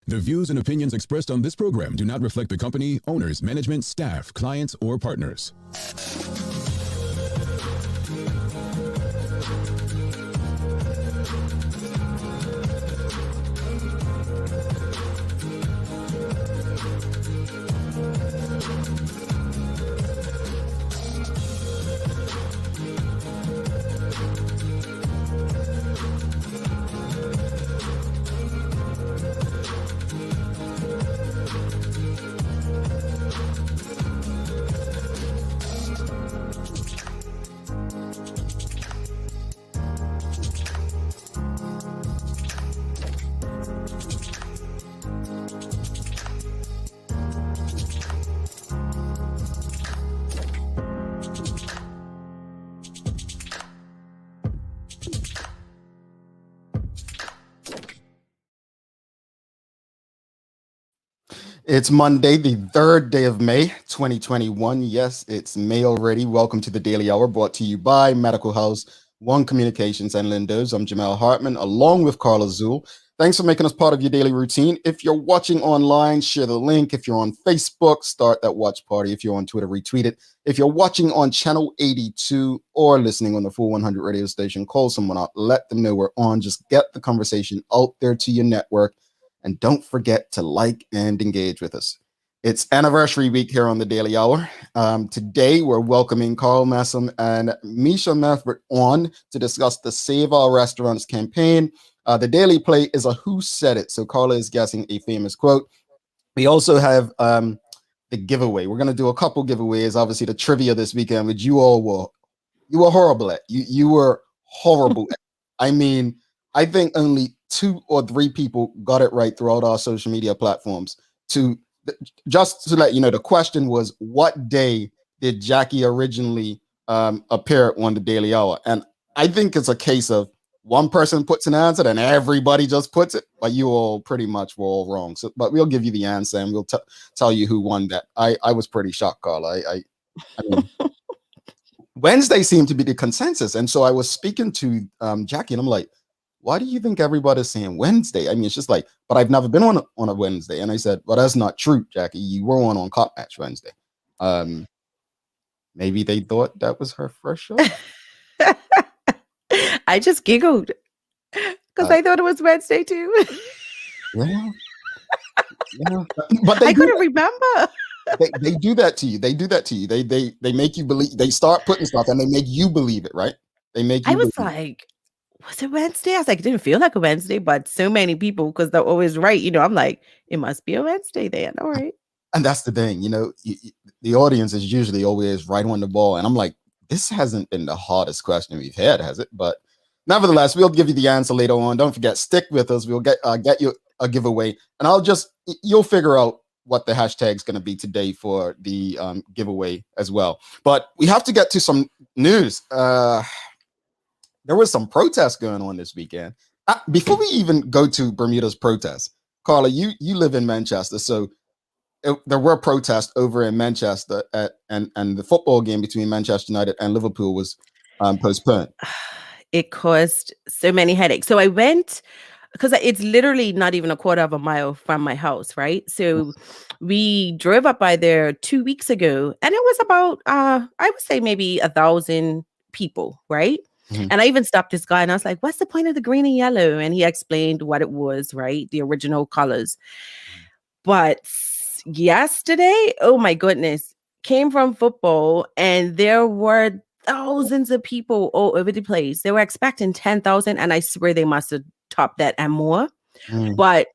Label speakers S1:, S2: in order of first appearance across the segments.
S1: The views and opinions expressed on this program do not reflect the company, owners, management, staff, clients, or partners.
S2: It's Monday, the 3rd day of May, 2021. Yes, it's May already. Welcome to the Daily Hour, brought to you by Medical House, One Communications, and Lindos. I'm Jamel Hartman, along with Karl Massam. Thanks for making us part of your daily routine. If you're watching online, share the link. If you're on Facebook, start that watch party. If you're on Twitter, retweet it. If you're watching on Channel 82 or listening on the Full 100 radio station, call someone out. Let them know we're on. Just get the conversation out there to your network. And don't forget to like and engage with us. It's anniversary week here on the Daily Hour. Today, we're welcoming Karl Massam and Misha Meffert on to discuss the Save Our Restaurants campaign. The Daily Play is a Who Said It? So Carla is guessing a famous quote. We also have the giveaway. We're going to do a couple giveaways. Obviously, the trivia this weekend, which you were horrible at. You were horrible at. I mean, I think only 2 or 3 people got it right throughout our social media platforms. Just to let you know, the question was, what day did Jackie originally appear on the Daily Hour? And I think it's a case of one person puts an answer and everybody just puts it, but you all pretty much were all wrong. So, but we'll give you the answer and we'll tell you who won that. I was pretty shocked, Carla. I mean, Wednesday seemed to be the consensus. And so I was speaking to Jackie and I'm like, why do you think everybody's saying Wednesday? I mean, it's just like, but I've never been on a Wednesday. And I said, well, that's not true, Jackie. You were on Cop Match Wednesday. Maybe they thought that was her first show.
S3: I just giggled because I thought it was Wednesday too.
S2: Yeah. But
S3: I couldn't remember.
S2: They do that to you. They do that to you. They make you believe. They start putting stuff and they make you believe it, right? They make you.
S3: I was like, was it Wednesday? I was like, it didn't feel like a Wednesday, but so many people, because they're always right. You know, I'm like, it must be a Wednesday then. All right.
S2: And that's the thing, you know, the audience is usually always right on the ball. And I'm like, this hasn't been the hardest question we've had, has it? But nevertheless, we'll give you the answer later on. Don't forget, stick with us. We'll get you a giveaway. And you'll figure out what the hashtag is going to be today for the giveaway as well. But we have to get to some news. There was some protests going on this weekend. Before we even go to Bermuda's protests, Carla, you live in Manchester, so there were protests over in Manchester and the football game between Manchester United and Liverpool was postponed.
S3: It caused so many headaches. So I went, because it's literally not even a quarter of a mile from my house, right? So we drove up by there 2 weeks ago, and it was about, I would say maybe 1,000 people, right? Mm-hmm. And I even stopped this guy and I was like, what's the point of the green and yellow? And he explained what it was, right? The original colors. But yesterday, oh my goodness, came from football and there were thousands of people all over the place. They were expecting 10,000 and I swear they must have topped that and more. But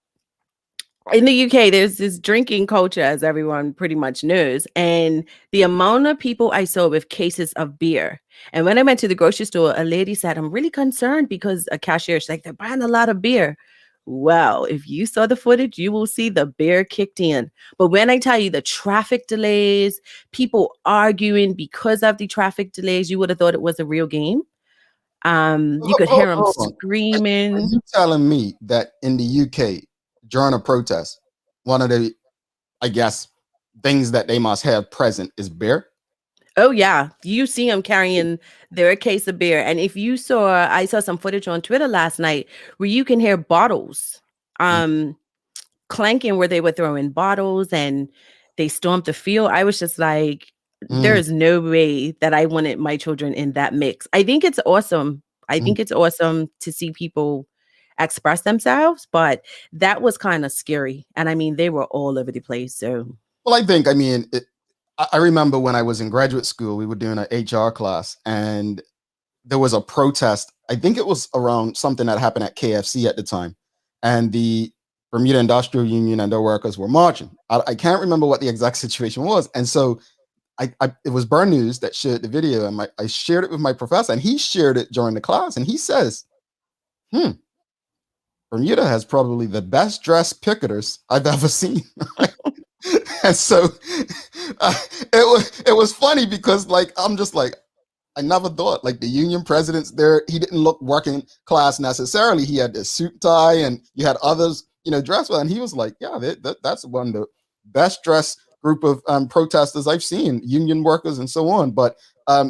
S3: in the UK, there's this drinking culture, as everyone pretty much knows. And the amount of people I saw with cases of beer. And when I went to the grocery store, a lady said, I'm really concerned because a cashier, she's like, they're buying a lot of beer. Well, if you saw the footage, you will see the beer kicked in. But when I tell you the traffic delays, people arguing because of the traffic delays, you would have thought it was a real game. You could hear them screaming.
S2: Are you telling me that in the UK, during a protest, one of the, I guess, things that they must have present is beer?
S3: Oh, yeah. You see them carrying their case of beer. And if you saw, I saw some footage on Twitter last night where you can hear bottles clanking where they were throwing bottles and they stormed the field. I was just like, there
S2: Mm,
S3: is no way that I wanted my children in that mix. I think it's awesome. I
S2: mm.
S3: think it's awesome to see people express themselves, but that was kind of scary. And I mean, they were all over the place. So,
S2: Well, I mean, I remember when I was in graduate school, we were doing an HR class, and there was a protest. I think it was around something that happened at KFC at the time, and the Bermuda Industrial Union and their workers were marching. I can't remember what the exact situation was, and so it was Burn News that shared the video, and I shared it with my professor, and he shared it during the class, and he says, Bermuda has probably the best dressed picketers I've ever seen. And so it was funny because like I'm just like, I never thought like the union president's there. He didn't look working class necessarily. He had the suit tie, and you had others, dressed well. And he was like, yeah, that's one of the best dressed group of protesters I've seen, union workers and so on. But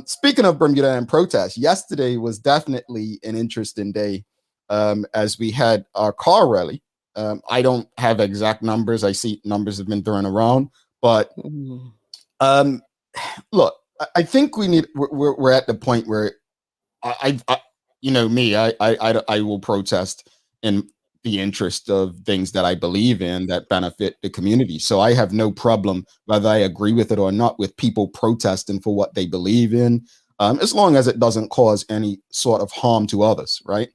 S2: speaking of Bermuda and protests, yesterday was definitely an interesting day as we had our car rally. I don't have exact numbers. I see numbers have been thrown around, but look, I think we're at the point where I me, I will protest in the interest of things that I believe in that benefit the community. So I have no problem whether I agree with it or not with people protesting for what they believe in, as long as it doesn't cause any sort of harm to others, right?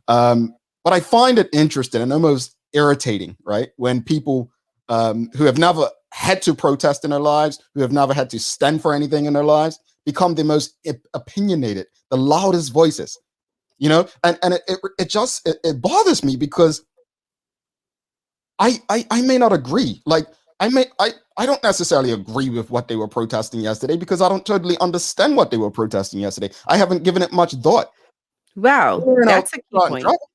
S2: But I find it interesting and almost irritating, right, when people who have never had to protest in their lives, who have never had to stand for anything in their lives, become the most opinionated, the loudest voices, and it bothers me because I may not agree. Like I don't necessarily agree with what they were protesting yesterday because I don't totally understand what they were protesting yesterday. I haven't given it much thought.
S3: wow, that's a key point.
S2: Trouble.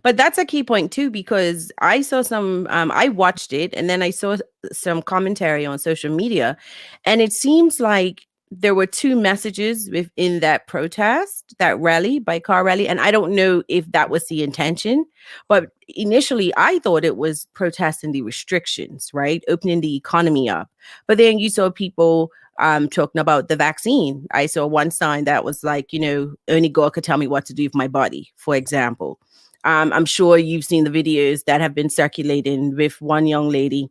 S3: But that's a key point too, because I saw some, I watched it and then I saw some commentary on social media, and it seems like there were two messages within that protest, that rally by car rally. And I don't know if that was the intention, but initially I thought it was protesting the restrictions, right? Opening the economy up. But then you saw people talking about the vaccine. I saw one sign that was like, only God could tell me what to do with my body, for example. I'm sure you've seen the videos that have been circulating with one young lady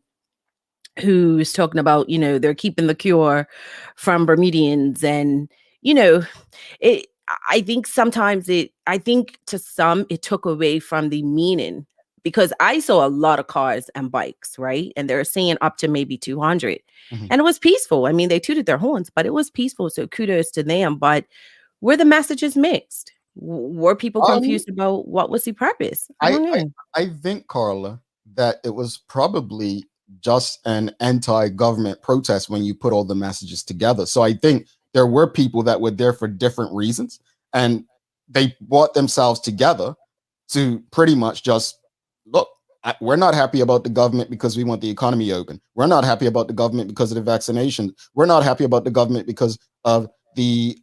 S3: who's talking about, they're keeping the cure from Bermudians. And, it, I think sometimes I think to some, it took away from the meaning, because I saw a lot of cars and bikes, right? And they're saying up to maybe 200.
S2: Mm-hmm.
S3: And it was peaceful. I mean, they tooted their horns, but it was peaceful. So kudos to them. But were the messages mixed? Were people confused about what was the purpose?
S2: I think, Carla, that it was probably just an anti-government protest when you put all the messages together. So I think there were people that were there for different reasons, and they brought themselves together to pretty much just look. We're not happy about the government because we want the economy open. We're not happy about the government because of the vaccinations. We're not happy about the government because of the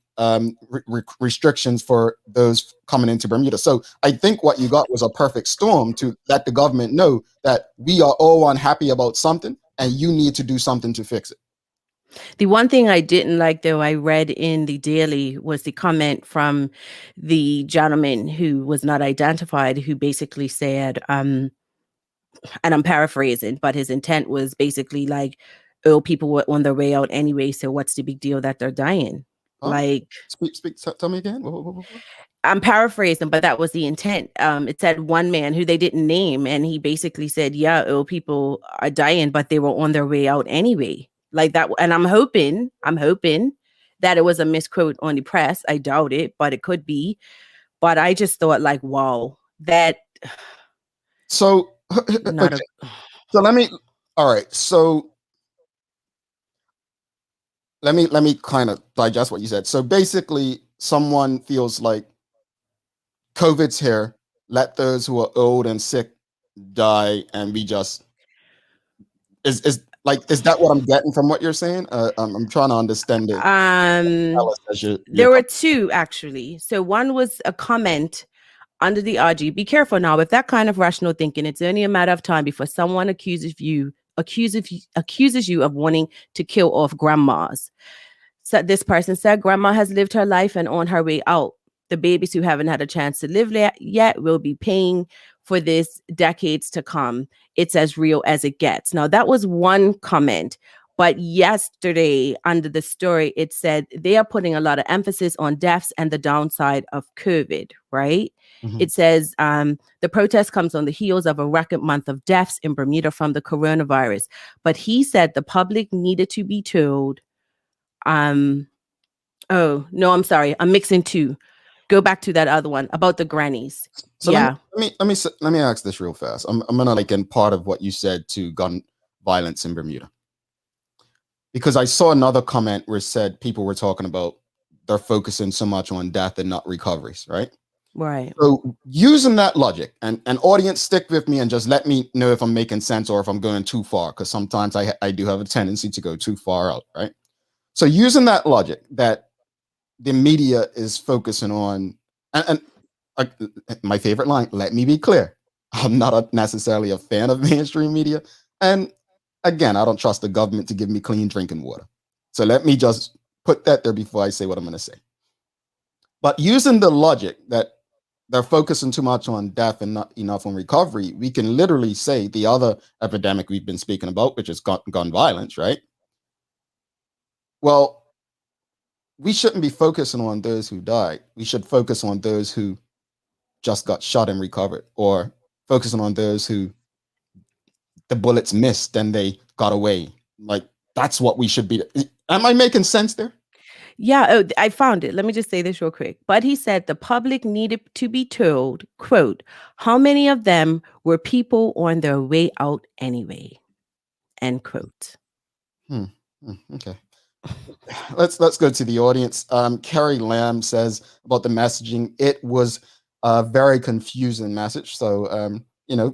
S2: restrictions for those coming into Bermuda. So I think what you got was a perfect storm to let the government know that we are all unhappy about something and you need to do something to fix it.
S3: The one thing I didn't like, though, I read in the Daily, was the comment from the gentleman who was not identified, who basically said, and I'm paraphrasing, but his intent was basically like, oh, people were on their way out anyway, so what's the big deal that they're dying?
S2: Huh?
S3: Like,
S2: tell me again.
S3: I'm paraphrasing, but that was the intent. It said one man who they didn't name, and he basically said, yeah, oh, people are dying, but they were on their way out anyway. Like that. And I'm hoping that it was a misquote on the press. I doubt it, but it could be. But I just thought, like, wow, that.
S2: So,
S3: not
S2: okay. So all right. So let me kind of digest what you said. So basically, someone feels like COVID's here. Let those who are old and sick die, and we just is that what I'm getting from what you're saying? I'm trying to understand it.
S3: There were two, actually. So one was a comment under the RG, be careful now with that kind of rational thinking. It's only a matter of time before someone accuses you of wanting to kill off grandmas. So this person said, grandma has lived her life and on her way out. The babies who haven't had a chance to live yet will be paying for this decades to come. It's as real as it gets. Now, that was one comment. But yesterday, under the story, it said they are putting a lot of emphasis on deaths and the downside of COVID, right?
S2: Mhm.
S3: It says the protest comes on the heels of a record month of deaths in Bermuda from the coronavirus. But he said the public needed to be told. Oh, no, I'm sorry. I'm mixing two. Go back to that other one about the grannies.
S2: So
S3: Yeah.
S2: let me ask this real fast. I'm gonna like in part of what you said to gun violence in Bermuda, because I saw another comment where it said people were talking about they're focusing so much on death and not recoveries, right?
S3: Right.
S2: So using that logic, and audience, stick with me and just let me know if I'm making sense or if I'm going too far, because sometimes I do have a tendency to go too far out, right? So using that logic that the media is focusing on, and my favorite line, let me be clear, I'm not necessarily a fan of mainstream media, and again, I don't trust the government to give me clean drinking water. So let me just put that there before I say what I'm going to say. But using the logic that they're focusing too much on death and not enough on recovery, we can literally say the other epidemic we've been speaking about, which is gun violence, right? Well, we shouldn't be focusing on those who died. We should focus on those who just got shot and recovered, or focusing on those who the bullets missed and they got away. Like, that's what we should be. Am I making sense there?
S3: Yeah, oh, I found it. Let me just say this real quick. But he said the public needed to be told, quote, how many of them were people on their way out anyway, end quote.
S2: Okay. Let's go to the audience. Carrie Lamb says about the messaging, it was a very confusing message. So,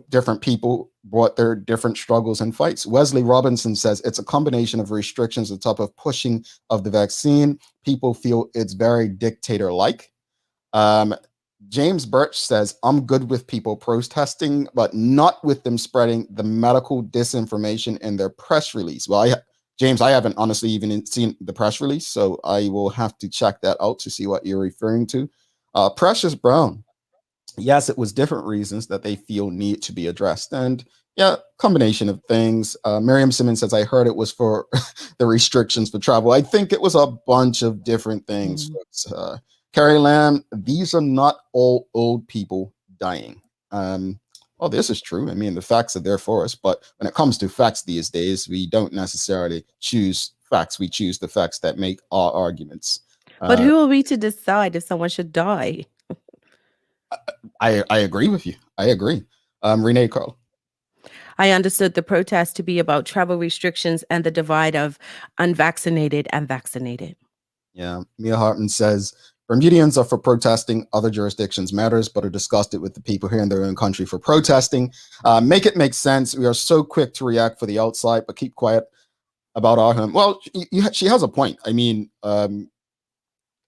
S2: different people brought their different struggles and fights. Wesley Robinson says it's a combination of restrictions on top of pushing of the vaccine. People feel it's very dictator-like. James Birch says, I'm good with people protesting, but not with them spreading the medical disinformation in their press release. Well, James, I haven't honestly even seen the press release, so I will have to check that out to see what you're referring to. Precious Brown, yes, it was different reasons that they feel need to be addressed. And yeah, combination of things. Miriam Simmons says, I heard it was for the restrictions for travel. I think it was a bunch of different things. Mm-hmm. Carrie Lamb, these are not all old people dying. Oh, this is true. I mean, the facts are there for us. But when it comes to facts these days, we don't necessarily choose facts. We choose the facts that make our arguments.
S3: But who are we to decide if someone should die?
S2: I agree with you. I agree. Renee Carl.
S3: I understood the protest to be about travel restrictions and the divide of unvaccinated and vaccinated.
S2: Yeah. Mia Hartman says, Bermudians are for protesting. Other jurisdictions matters, but are disgusted with the people here in their own country for protesting. Make it make sense. We are so quick to react for the outside, but keep quiet about our home. Well, she has a point. I mean,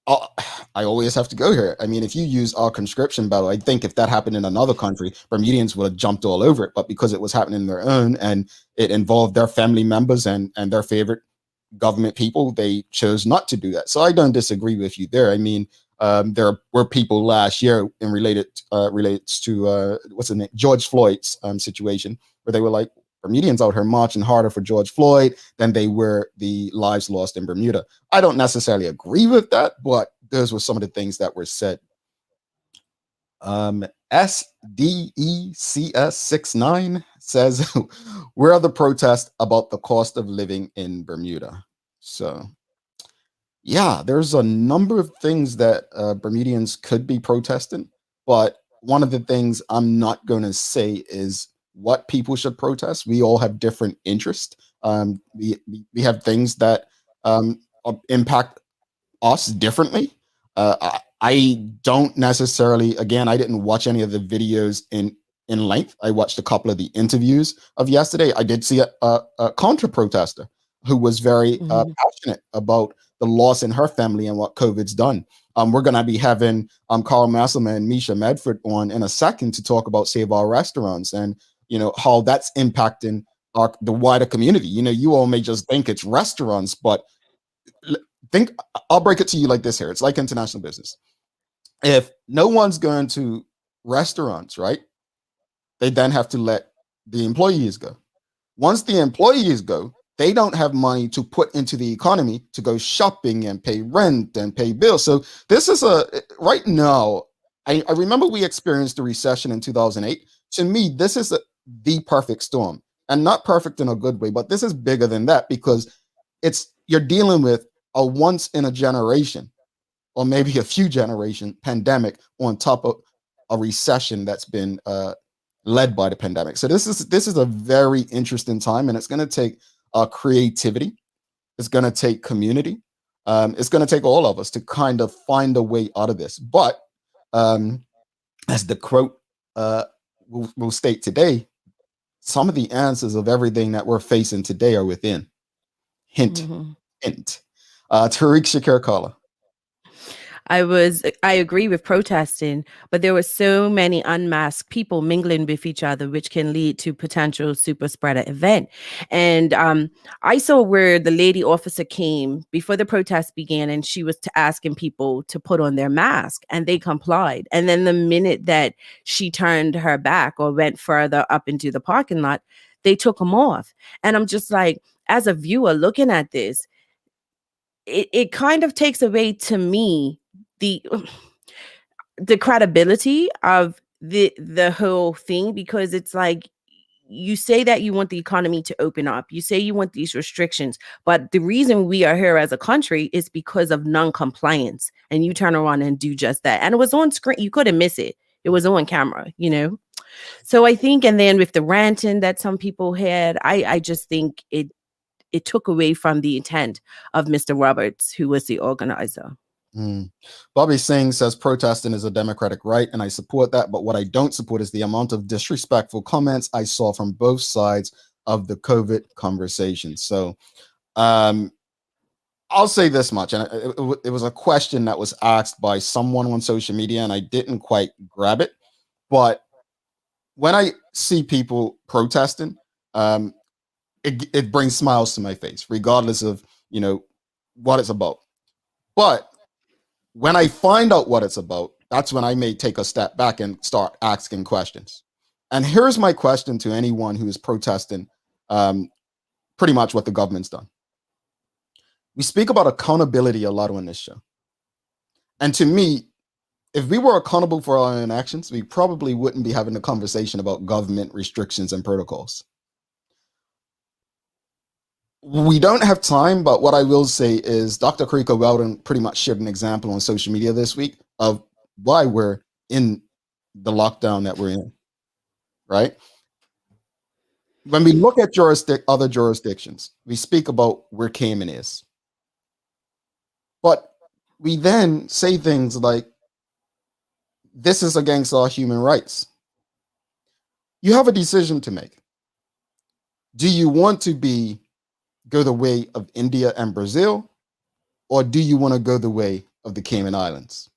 S2: I always have to go here. I mean, if you use our conscription battle, I think if that happened in another country, Bermudians would have jumped all over it. But because it was happening in their own and it involved their family members and their favorite government people, they chose not to do that. So I don't disagree with you there. I mean, there were people last year in relates to what's the name, George Floyd's situation, where they were like, Bermudians out here marching harder for George Floyd than they were the lives lost in Bermuda. I don't necessarily agree with that, but those were some of the things that were said. SDECS69 says, where are the protests about the cost of living in Bermuda? So, yeah, there's a number of things that Bermudians could be protesting, but one of the things I'm not going to say is what people should protest. We all have different interests. We have things that impact us differently. I don't necessarily, again, I didn't watch any of the videos in length. I watched a couple of the interviews of yesterday. I did see a contra protester who was very passionate about the loss in her family and what COVID's done. We're going to be having Karl Massam and Misha Medford on in a second to talk about Save Our Restaurants and, how that's impacting the wider community. You all may just think it's restaurants, but think, I'll break it to you like this here. It's like international business. If no one's going to restaurants, right, they then have to let the employees go. Once the employees go, they don't have money to put into the economy to go shopping and pay rent and pay bills. So this is right now, I remember we experienced a recession in 2008. To me, this is the perfect storm, and not perfect in a good way, but this is bigger than that because you're dealing with a once in a generation or maybe a few generation pandemic on top of a recession that's been led by the pandemic. So this is a very interesting time, and it's going to take creativity. It's going to take community. It's going to take all of us to kind of find a way out of this. But as the quote will state today, some of the answers of everything that we're facing today are within. Hint, hint. Tariq Shakir Kala.
S3: I agree with protesting, but there were so many unmasked people mingling with each other, which can lead to potential super spreader event. And I saw where the lady officer came before the protest began, and she was asking people to put on their mask, and they complied. And then the minute that she turned her back or went further up into the parking lot, they took them off. And I'm just like, as a viewer looking at this, it kind of takes away to me the credibility of the whole thing, because it's like, you say that you want the economy to open up, you say you want these restrictions, but the reason we are here as a country is because of non-compliance, and you turn around and do just that. And it was on screen, you couldn't miss it, it was on camera. So I think, and then with the ranting that some people had, I just think it took away from the intent of Mr. Roberts, who was the organizer.
S2: Bobby Singh says protesting is a democratic right, and I support that. But what I don't support is the amount of disrespectful comments I saw from both sides of the COVID conversation. So I'll say this much, and it was a question that was asked by someone on social media, and I didn't quite grab it. But when I see people protesting, it brings smiles to my face, regardless of what it's about. But when I find out what it's about, that's when I may take a step back and start asking questions. And here's my question to anyone who is protesting pretty much what the government's done. We speak about accountability a lot on this show. And to me, if we were accountable for our own actions, we probably wouldn't be having a conversation about government restrictions and protocols. We don't have time, but what I will say is Dr. Karika Weldon pretty much shared an example on social media this week of why we're in the lockdown that we're in, right? When we look at other jurisdictions, we speak about where Cayman is. But we then say things like, this is against our human rights. You have a decision to make. Do you want to go the way of India and Brazil, or do you want to go the way of the Cayman Islands?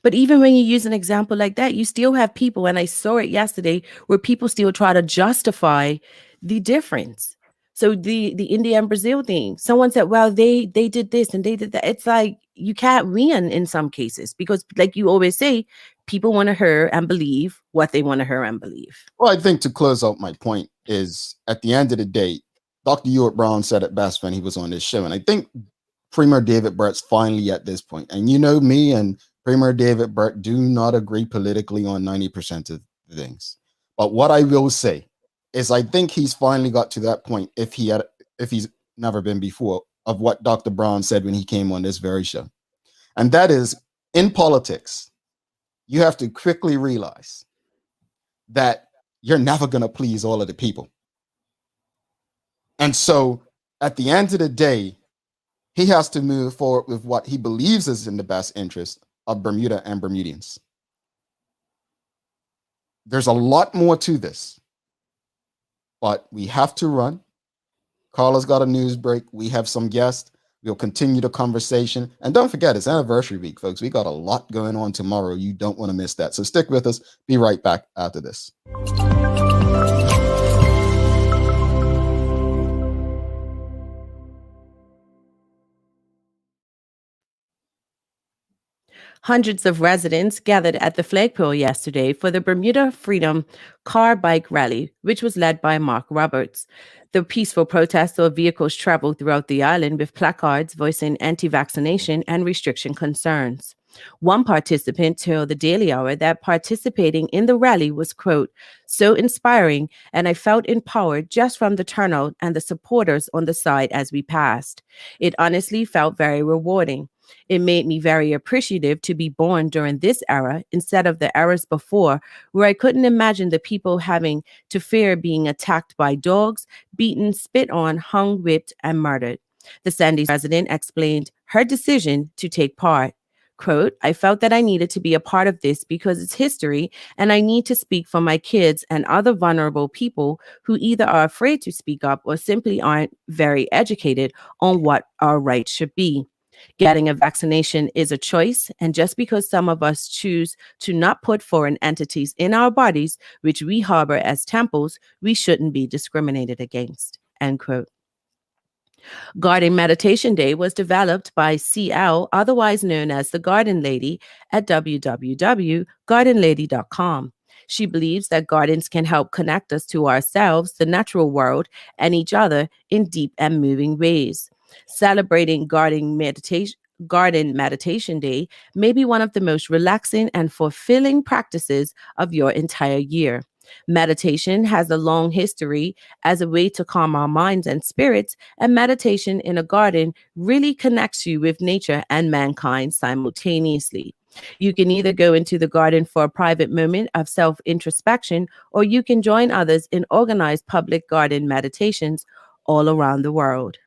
S3: But even when you use an example like that, you still have people, and I saw it yesterday, where people still try to justify the difference. So the India and Brazil thing, someone said, well, they did this and they did that. It's like, you can't win in some cases, because like you always say, people want to hear and believe what they want to hear and believe.
S2: Well, I think to close out my point is, at the end of the day, Dr. Ewart Brown said it best when he was on this show. And I think Premier David Burt's finally at this point. And me and Premier David Burt do not agree politically on 90% of things. But what I will say is, I think he's finally got to that point, if he's never been before, of what Dr. Brown said when he came on this very show. And that is, in politics, you have to quickly realize that you're never going to please all of the people. And so at the end of the day, he has to move forward with what he believes is in the best interest of Bermuda and Bermudians. There's a lot more to this, but we have to run. Carla's got a news break. We have some guests. We'll continue the conversation. And don't forget, it's anniversary week, folks. We got a lot going on tomorrow. You don't want to miss that. So stick with us. Be right back after this.
S3: Hundreds of residents gathered at the flagpole yesterday for the Bermuda Freedom Car Bike Rally, which was led by Mark Roberts. The peaceful protest saw vehicles travel throughout the island with placards voicing anti-vaccination and restriction concerns. One participant told the Daily Hour that participating in the rally was, quote, so inspiring, and I felt empowered just from the turnout and the supporters on the side as we passed. It honestly felt very rewarding. It made me very appreciative to be born during this era instead of the eras before, where I couldn't imagine the people having to fear being attacked by dogs, beaten, spit on, hung, whipped, and murdered. The Sandy's resident explained her decision to take part. Quote, I felt that I needed to be a part of this because it's history and I need to speak for my kids and other vulnerable people who either are afraid to speak up or simply aren't very educated on what our rights should be. Getting a vaccination is a choice, and just because some of us choose to not put foreign entities in our bodies, which we harbor as temples, we shouldn't be discriminated against, end quote. Garden Meditation Day was developed by CL, otherwise known as the Garden Lady, at www.gardenlady.com. She believes that gardens can help connect us to ourselves, the natural world, and each other in deep and moving ways. Celebrating Garden Meditation Day may be one of the most relaxing and fulfilling practices of your entire year. Meditation has a long history as a way to calm our minds and spirits, and meditation in a garden really connects you with nature and mankind simultaneously. You can either go into the garden for a private moment of self-introspection, or you can join others in organized public garden meditations all around the world.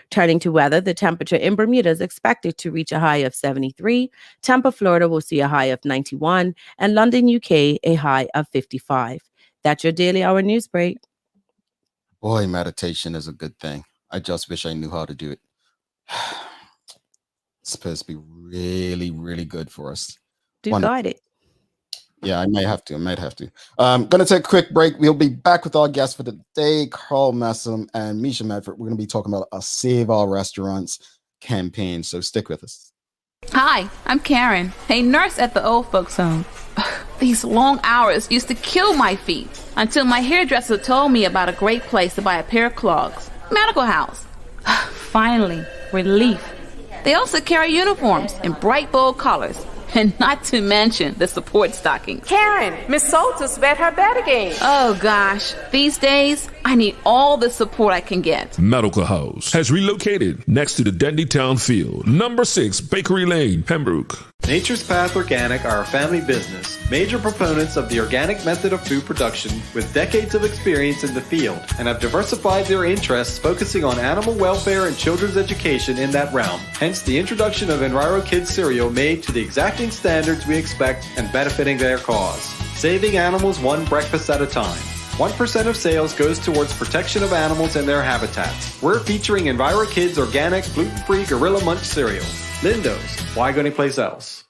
S3: Turning to weather, the temperature in Bermuda is expected to reach a high of 73. Tampa, Florida will see a high of 91, and London, UK, a high of 55. That's your Daily Hour news break.
S2: Boy, meditation is a good thing. I just wish I knew how to do it. It's supposed to be really, really good for us.
S3: Got it.
S2: Yeah, I might have to. Going to take a quick break. We'll be back with our guests for the day, Karl Massam and Misha Medford. We're going to be talking about a Save Our Restaurants campaign, so stick with us.
S4: Hi, I'm Karen, a nurse at the old folks home. These long hours used to kill my feet until my hairdresser told me about a great place to buy a pair of clogs. Medical House. Finally, relief. They also carry uniforms in bright, bold colors. And not to mention the support stockings.
S5: Karen, Miss Soltis bet her bet again.
S4: Oh gosh, these days, I need all the support I can get.
S6: Medical House has relocated next to the Dendytown Field, number 6 Bakery Lane, Pembroke.
S7: Nature's Path Organic are a family business, major proponents of the organic method of food production with decades of experience in the field, and have diversified their interests focusing on animal welfare and children's education in that realm. Hence the introduction of Enviro Kids cereal made to the exacting standards we expect and benefiting their cause. Saving animals one breakfast at a time. 1% of sales goes towards protection of animals and their habitats. We're featuring Enviro Kids organic, gluten-free Gorilla Munch cereal. Lindo's, why go anyplace else?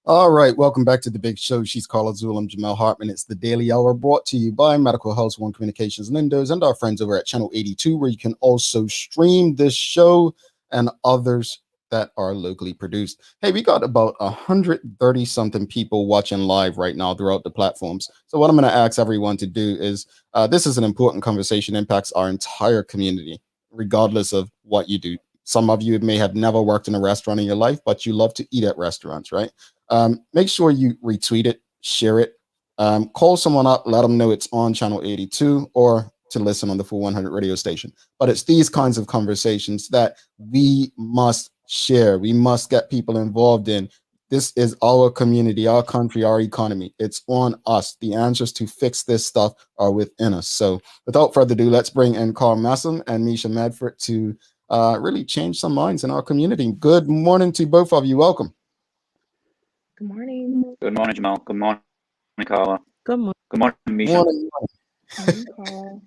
S2: All right, welcome back to the big show. She's Carl Azul. I'm Jamel Hartman. It's the Daily Hour brought to you by Medical House, One Communications, Lindo's, and our friends over at Channel 82, where you can also stream this show and others that are locally produced. Hey, we got about 130 something people watching live right now throughout the platforms. So what I'm going to ask everyone to do is, this is an important conversation, impacts our entire community, regardless of what you do. Some of you may have never worked in a restaurant in your life, but you love to eat at restaurants, right? Make sure you retweet it, share it, call someone up, let them know it's on Channel 82 or to listen on the Full 100 radio station. But it's these kinds of conversations that we must share. We must get people involved in. This is our community, our country, our economy. It's on us. The answers to fix this stuff are within us. So without further ado, let's bring in Karl Massam and Misha Medford to really change some minds in our community. Good morning to both of you. Welcome.
S8: Good morning.
S9: Good morning, Jamal. Good morning, Carla.
S3: Good morning.
S9: Good morning, Misha.
S2: Morning.
S8: Carl.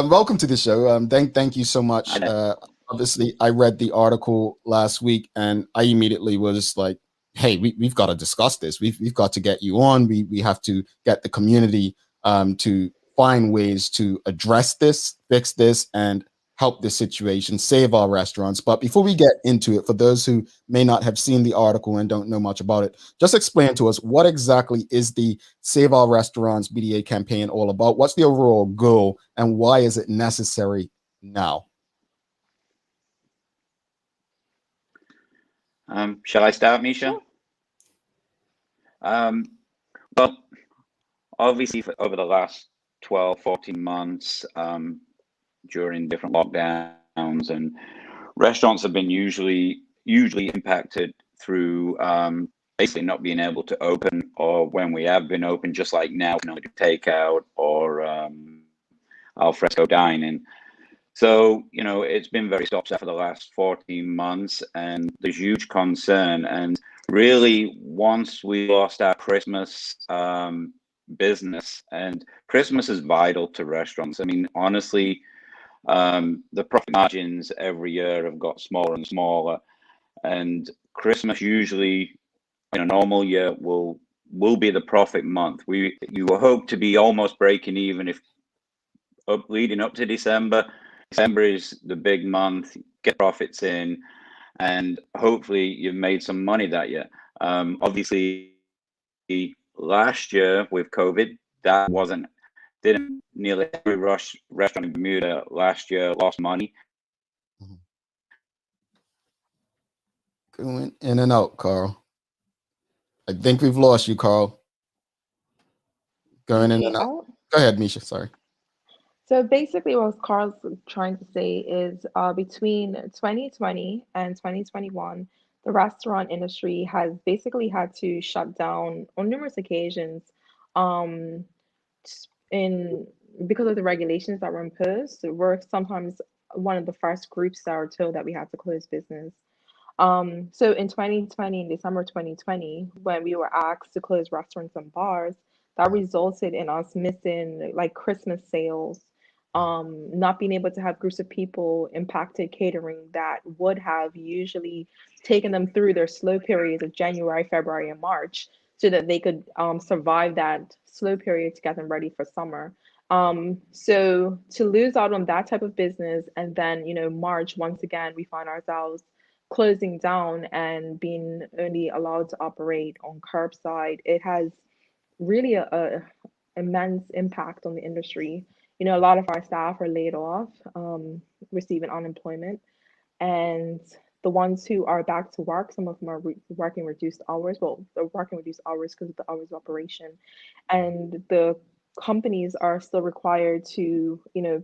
S2: Welcome to the show. Thank you so much. obviously I read the article last week and I immediately was like, hey, we've got to discuss this. We've got to get you on. We have to get the community to find ways to address this, fix this, and help this situation, save our restaurants. But before we get into it, for those who may not have seen the article and don't know much about it, just explain to us what exactly is the Save Our Restaurants BDA campaign all about? What's the overall goal and why is it necessary now?
S9: Shall I start, Misha? Well, obviously over the last 12, 14 months, during different lockdowns, and restaurants have been usually impacted through basically not being able to open, or when we have been open, just like now, we can only do takeout or al fresco dining. So, it's been very stop-start for the last 14 months, and there's huge concern. And really, once we lost our Christmas business, and Christmas is vital to restaurants. I mean, honestly, the profit margins every year have got smaller and smaller, and Christmas usually in a normal year will be the profit month. You will hope to be almost breaking even if leading up to December. December is the big month, get profits in, and hopefully you've made some money that year. Obviously, last year with COVID, that didn't nearly every restaurant in Bermuda last year lost money.
S2: Going in and out, Carl. I think we've lost you, Carl. Going in and out. Go ahead, Misha. Sorry.
S8: So basically, what Carl's trying to say is between 2020 and 2021, the restaurant industry has basically had to shut down on numerous occasions um, in because of the regulations that were imposed. We're sometimes one of the first groups that are told that we have to close business. So in 2020, in December 2020, when we were asked to close restaurants and bars, that resulted in us missing like Christmas sales, not being able to have groups of people impacted catering that would have usually taken them through their slow periods of January, February, and March so that they could survive that slow period to get them ready for summer. So to lose out on that type of business, and then, March, once again, we find ourselves closing down and being only allowed to operate on curbside, it has really a immense impact on the industry. A lot of our staff are laid off, receiving unemployment, and the ones who are back to work, some of them are working reduced hours. Well, they're working reduced hours because of the hours of operation, and the companies are still required to,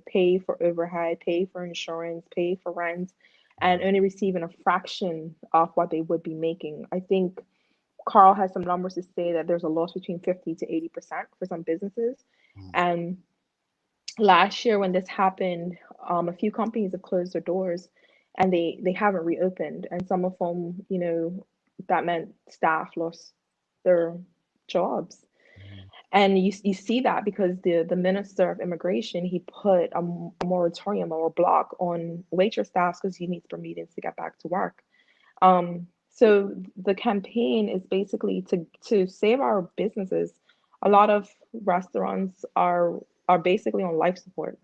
S8: pay for overhead, pay for insurance, pay for rent, and only receiving a fraction of what they would be making. I think Carl has some numbers to say that there's a loss between 50 to 80% for some businesses. And last year when this happened, a few companies have closed their doors and they haven't reopened. And some of them, that meant staff lost their jobs. And you see that because the Minister of Immigration, he put a moratorium or a block on waitress staffs because he needs permissions to get back to work. So the campaign is basically to save our businesses. A lot of restaurants are basically on life support,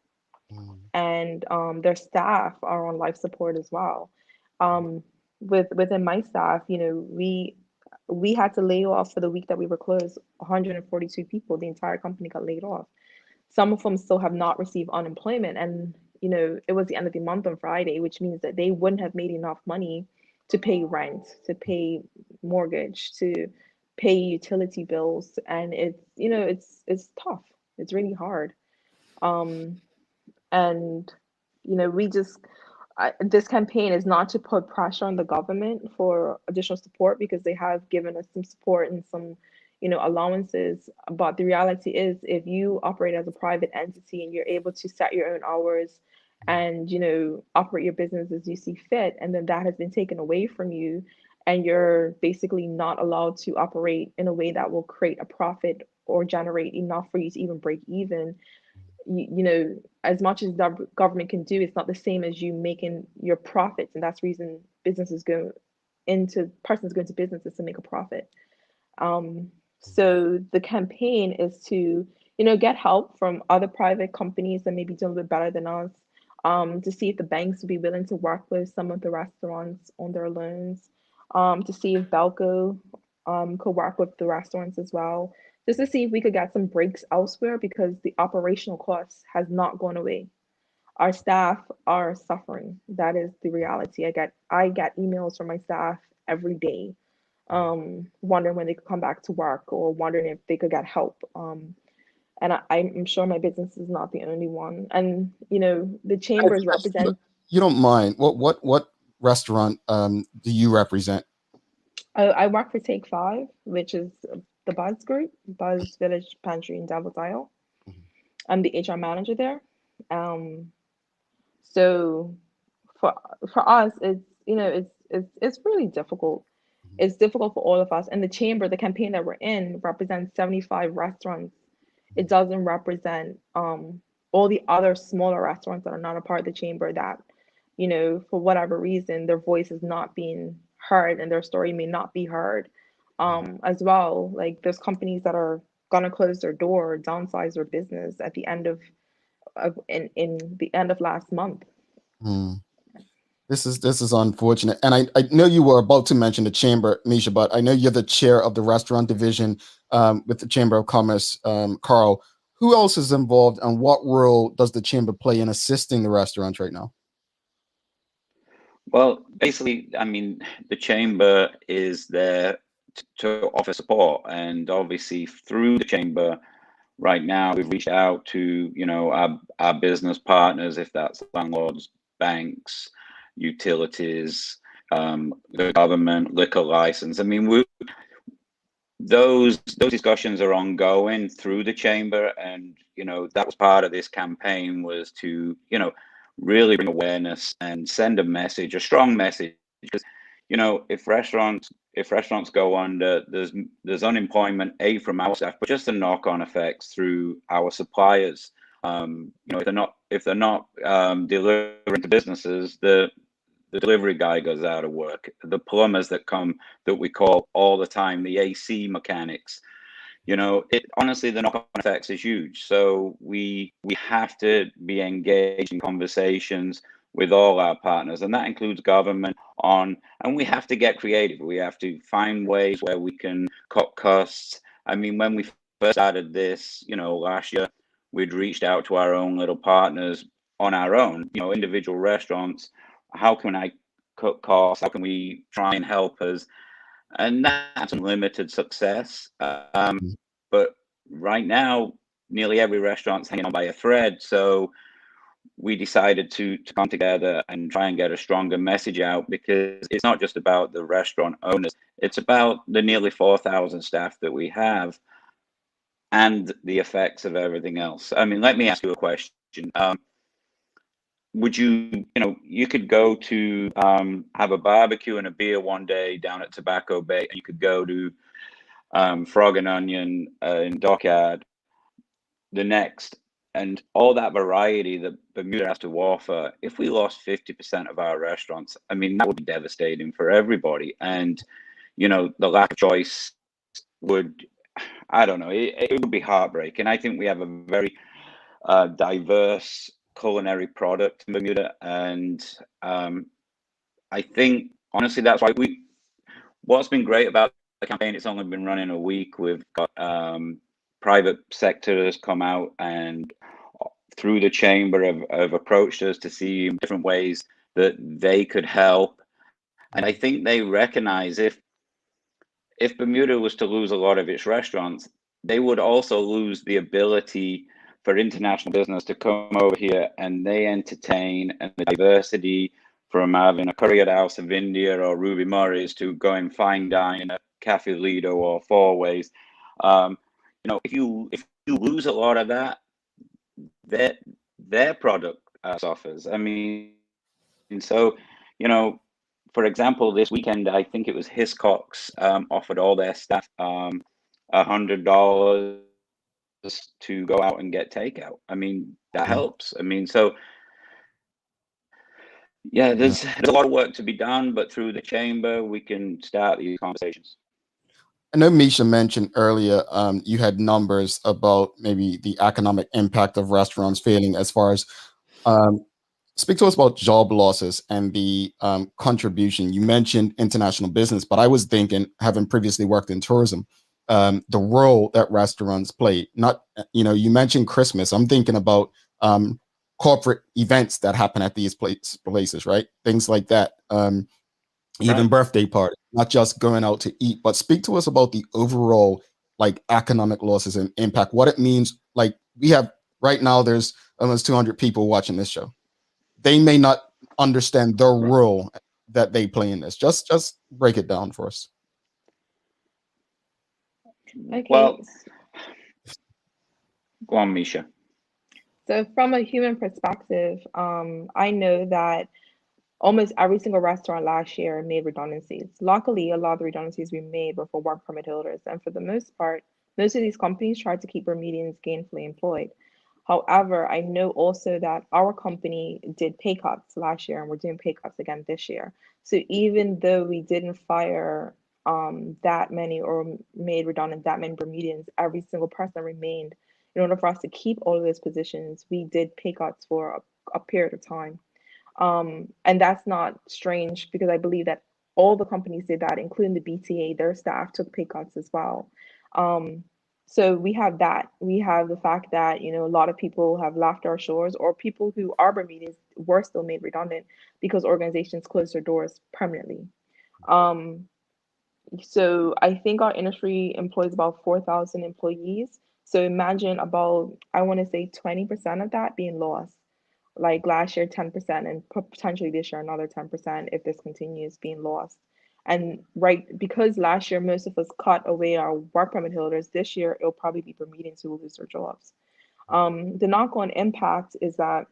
S8: and their staff are on life support as well. Within my staff, we had to lay off for the week that we were closed 142 people. The entire company got laid off. Some of them still have not received unemployment, and it was the end of the month on Friday, which means that they wouldn't have made enough money to pay rent, to pay mortgage, to pay utility bills, and it's tough. It's really hard. And we just this campaign is not to put pressure on the government for additional support because they have given us some support and some allowances, but the reality is if you operate as a private entity and you're able to set your own hours and operate your business as you see fit, and then that has been taken away from you and you're basically not allowed to operate in a way that will create a profit or generate enough for you to even break even, you know, as much as the government can do, it's not the same as you making your profits, and that's the reason businesses go into persons go into businesses to make a profit. So the campaign is to, you know, get help from other private companies that may be doing a bit better than us, to see if the banks would be willing to work with some of the restaurants on their loans, to see if Belco could work with the restaurants as well, just to see if we could get some breaks elsewhere because the operational costs has not gone away. Our staff are suffering. That is the reality. I get emails from my staff every day, wondering when they could come back to work or wondering if they could get help. And I'm sure my business is not the only one. And you know, the chambers represent.
S2: You don't mind. What restaurant do you represent?
S8: I work for Take Five, which is the Buzz Group, Buzz Village Pantry in Devil's Isle. I'm the HR manager there. Um, so for for us, it's, you know, it's really difficult. It's difficult for all of us. And the chamber, the campaign that we're in, represents 75 restaurants. It doesn't represent all the other smaller restaurants that are not a part of the chamber that, you know, for whatever reason, their voice is not being heard and their story may not be heard. As well, like there's companies that are gonna close their door or downsize their business at the end of in the end of last month.
S2: Hmm. This is unfortunate. And I know you were about to mention the chamber, Misha, but I know you're the chair of the restaurant division with the Chamber of Commerce, Karl. Who else is involved, and what role does the chamber play in assisting the restaurants right now?
S9: Well, basically, I mean, the chamber is there to offer support, and obviously through the chamber, right now we've reached out to, you know, our business partners, if that's landlords, banks, utilities, the government, liquor license. I mean, those discussions are ongoing through the chamber, and you know that was part of this campaign, was to, you know, really bring awareness and send a message, a strong message, because, you know, if restaurants go under, there's unemployment from our staff, but just the knock-on effects through our suppliers. You know, if they're not delivering to businesses, the delivery guy goes out of work. The plumbers that come, that we call all the time, the AC mechanics, you know, it honestly, the knock-on effects is huge. So we have to be engaged in conversations with all our partners, and that includes government and we have to get creative. We have to find ways where we can cut costs. I mean, when we first started this, you know, last year, we'd reached out to our own little partners on our own, you know, individual restaurants. How can I cut costs? How can we try and help us? And that's limited success. But right now, nearly every restaurant's hanging on by a thread. So we decided to come together and try and get a stronger message out, because it's not just about the restaurant owners. It's about the nearly 4,000 staff that we have and the effects of everything else. I mean, let me ask you a question. Would you, you know, you could go to have a barbecue and a beer one day down at Tobacco Bay, and you could go to Frog and Onion in Dockyard the next, and all that variety that Bermuda has to offer. If we lost 50% of our restaurants, I mean, that would be devastating for everybody. And, you know, the lack of choice would, I don't know, it would be heartbreaking. I think we have a very diverse culinary product in Bermuda, and I think honestly that's why what's been great about the campaign, it's only been running a week. We've got private sectors come out and through the chamber have approached us to see different ways that they could help. And I think they recognize if Bermuda was to lose a lot of its restaurants, they would also lose the ability for international business to come over here, and they entertain, and the diversity from having a Curry at House of India or Ruby Murray's to go and fine dine at Cafe Lido or Four Ways. You know, if you lose a lot of that, their product suffers. I mean, and so, you know, for example, this weekend, I think it was Hiscox offered all their staff $100 to go out and get takeout. I mean, that helps. I mean, so yeah, there's a lot of work to be done, but through the chamber, we can start these conversations.
S2: I know Misha mentioned earlier you had numbers about maybe the economic impact of restaurants failing as far as speak to us about job losses and the contribution. You mentioned international business, but I was thinking, having previously worked in tourism, the role that restaurants play. Not, you mentioned Christmas. I'm thinking about corporate events that happen at these places, right? Things like that. Even birthday parties, not just going out to eat, but speak to us about the overall like economic losses and impact, what it means. Like we have right now, there's almost 200 people watching this show. They may not understand the role that they play in this. Just break it down for us.
S8: Okay.
S9: Well, go on, Misha.
S8: So from a human perspective, I know that almost every single restaurant last year made redundancies. Luckily, a lot of the redundancies we made were for work permit holders. And for the most part, most of these companies tried to keep Bermudians gainfully employed. However, I know also that our company did pay cuts last year and we're doing pay cuts again this year. So even though we didn't fire that many or made redundant that many Bermudians, every single person remained. In order for us to keep all of those positions, we did pay cuts for a period of time. And that's not strange because I believe that all the companies did that, including the BTA, their staff took pay cuts as well. So we have that. We have the fact that, a lot of people have left our shores, or people who are Bermudians were still made redundant because organizations closed their doors permanently. So I think our industry employs about 4,000 employees. So imagine about, I want to say 20% of that being lost. Like last year, 10%, and potentially this year, another 10% if this continues being lost. And because last year, most of us cut away our work permit holders, this year, it'll probably be Bermudians who will lose their jobs. The knock-on impact is that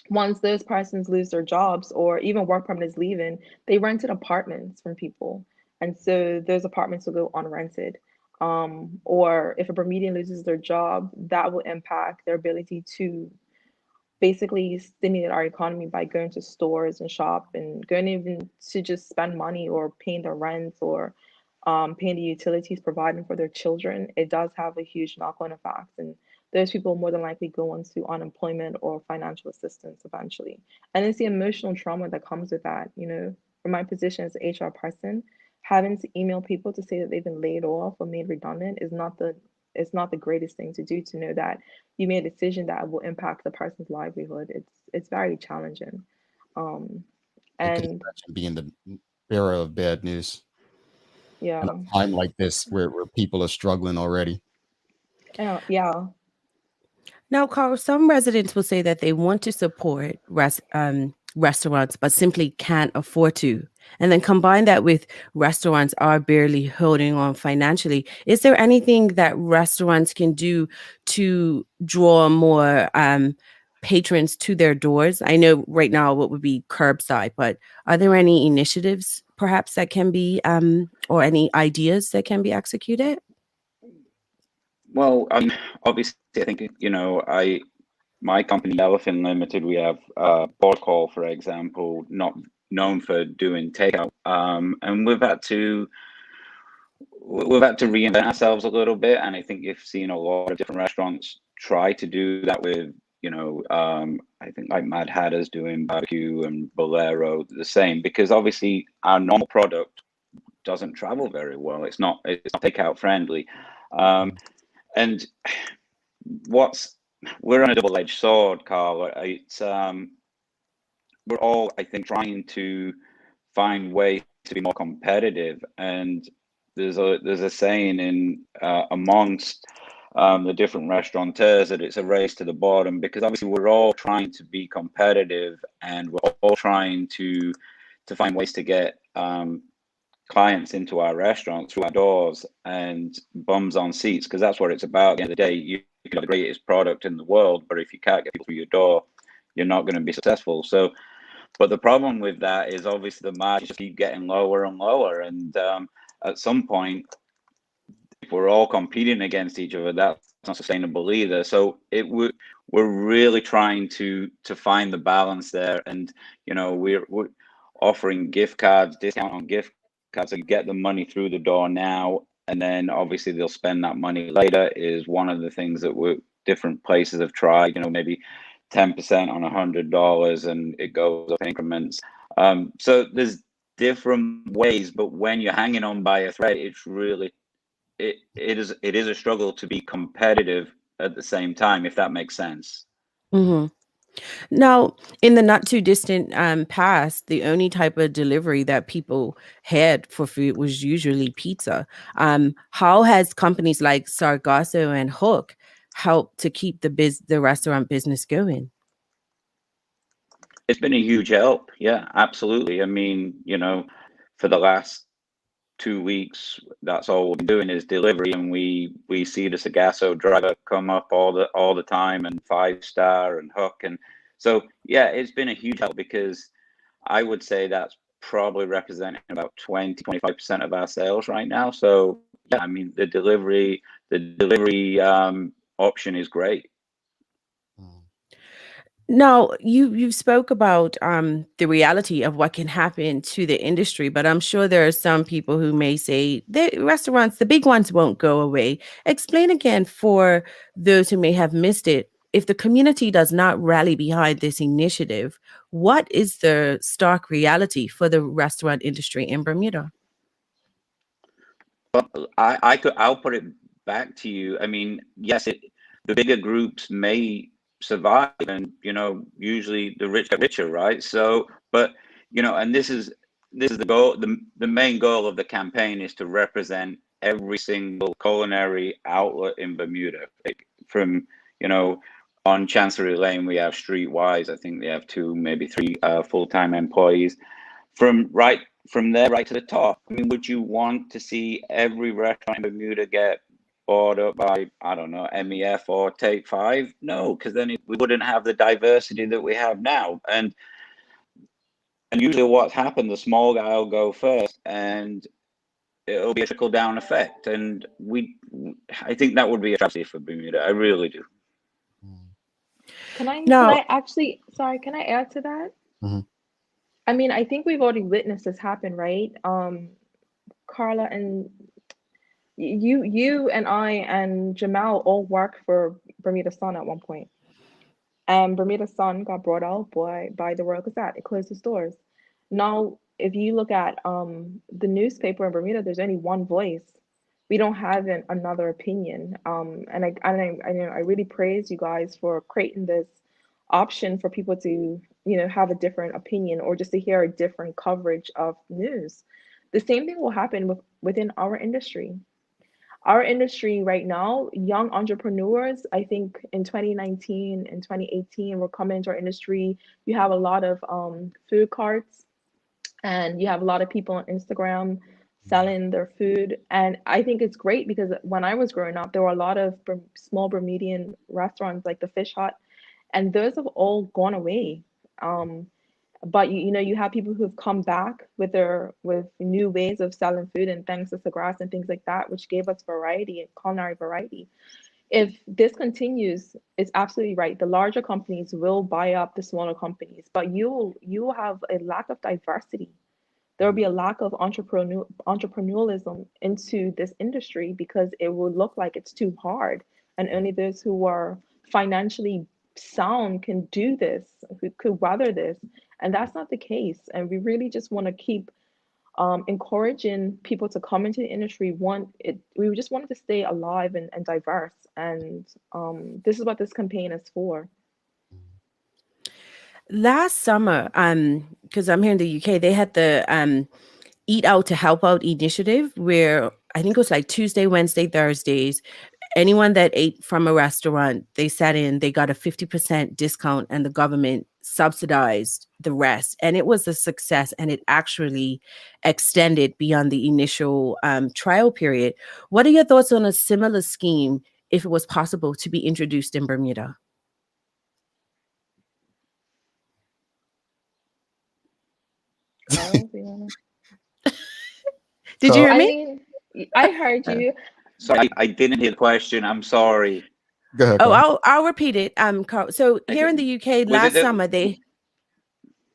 S8: once those persons lose their jobs or even work permit is leaving, they rented apartments from people. And so those apartments will go unrented. Or if a Bermudian loses their job, that will impact their ability to basically stimulate our economy by going to stores and shop and going even to just spend money or paying their rent or paying the utilities, providing for their children. It does have a huge knock-on effect. And those people more than likely go into unemployment or financial assistance eventually. And it's the emotional trauma that comes with that. From my position as an HR person, having to email people to say that they've been laid off or made redundant is not the greatest thing to do, to know that you made a decision that will impact the person's livelihood. It's very challenging. And
S2: being the bearer of bad news.
S8: Yeah.
S2: In a time like this where people are struggling already.
S8: Yeah.
S3: Now, Carl, some residents will say that they want to support restaurants, but simply can't afford to. And then combine that with restaurants are barely holding on financially. Is there anything that restaurants can do to draw more patrons to their doors? I know right now what would be curbside, but are there any initiatives perhaps that can be, or any ideas that can be executed?
S9: Well, obviously, I think, my company, Yellowfin Limited, we have Board Call, for example, not known for doing takeout. And we've had to reinvent ourselves a little bit. And I think you've seen a lot of different restaurants try to do that with, I think like Mad Hatter's doing barbecue and Bolero the same, because obviously our normal product doesn't travel very well. It's not takeout friendly. And we're on a double-edged sword, Carl. It's we're all, I think, trying to find ways to be more competitive. And there's a saying in amongst the different restaurateurs that it's a race to the bottom, because obviously we're all trying to be competitive and we're all trying to find ways to get clients into our restaurants through our doors and bums on seats, because that's what it's about. At the end of the day, you can have the greatest product in the world, but if you can't get people through your door, you're not going to be successful. So, but the problem with that is obviously the margins keep getting lower and lower, and at some point, if we're all competing against each other, that's not sustainable either. So we're really trying to find the balance there, and we're offering gift cards, discount on gift cards, so you get the money through the door now, and then obviously they'll spend that money later. Is one of the things that different places have tried. Maybe 10% on $100, and it goes up in increments. So there's different ways, but when you're hanging on by a thread, it's really it is a struggle to be competitive at the same time, if that makes sense.
S3: Mm-hmm. Now, in the not too distant past, the only type of delivery that people had for food was usually pizza. How has companies like Sargasso and Hook helped to keep the restaurant business going?
S9: It's been a huge help. Yeah, absolutely. I mean, for the last 2 weeks, that's all we've been doing is delivery, and we see the Sargasso driver come up all the time, and 5-star and Hook, and so yeah, it's been a huge help, because I would say that's probably representing about 20-25% of our sales right now. So yeah, I mean, the delivery option is great.
S3: Now, you spoke about the reality of what can happen to the industry, but I'm sure there are some people who may say the restaurants, the big ones, won't go away. Explain again for those who may have missed it. If the community does not rally behind this initiative, what is the stark reality for the restaurant industry in Bermuda?
S9: Well, I'll put it back to you. I mean, yes, the bigger groups may survive, and usually the rich get richer, right? So, but and this is the goal. The main goal of the campaign is to represent every single culinary outlet in Bermuda. From on Chancery Lane, we have Streetwise. I think they have 2, maybe 3 full-time employees. From there right to the top. I mean, would you want to see every restaurant in Bermuda get bought up by, I don't know, MEF or Take 5? No, because then we wouldn't have the diversity that we have now. And usually what's happened, the small guy will go first, and it'll be a trickle down effect. And I think that would be a tragedy for Bermuda. I really do.
S8: Can I actually, sorry, can I add to that?
S2: Mm-hmm.
S8: I mean, I think we've already witnessed this happen, right? Carla and you and I and Jamal all worked for Bermuda Sun at one point. And Bermuda Sun got brought out by the Royal Gazette. It closed its doors. Now, if you look at the newspaper in Bermuda, there's only one voice. We don't have another opinion. And I really praise you guys for creating this option for people to have a different opinion, or just to hear a different coverage of news. The same thing will happen within our industry. Our industry right now, young entrepreneurs, I think in 2019 and 2018, will come into our industry. You have a lot of food carts, and you have a lot of people on Instagram selling their food. And I think it's great, because when I was growing up, there were a lot of small Bermudian restaurants like the Fish Hut, and those have all gone away. But you have people who've come back with new ways of selling food, and thanks to Sagras and things like that, which gave us variety and culinary variety. If this continues, it's absolutely right. The larger companies will buy up the smaller companies, but you will have a lack of diversity. There will be a lack of entrepreneurialism into this industry, because it will look like it's too hard, and only those who are financially sound can do this, who could weather this. And that's not the case. And we really just want to keep encouraging people to come into the industry. We just wanted to stay alive and diverse. And this is what this campaign is for.
S3: Last summer, because I'm here in the UK, they had the Eat Out to Help Out initiative, where I think it was like Tuesday, Wednesday, Thursdays. Anyone that ate from a restaurant, they got a 50% discount, and the government subsidized the rest. And it was a success, and it actually extended beyond the initial trial period. What are your thoughts on a similar scheme, if it was possible, to be introduced in Bermuda?
S8: Did
S3: you hear me?
S8: I heard you.
S9: Sorry, I didn't hear the question. I'm sorry.
S2: Go ahead,
S3: Oh,
S2: Carl.
S3: I'll repeat it. Carl. So here in the UK
S9: Was it
S3: last summer they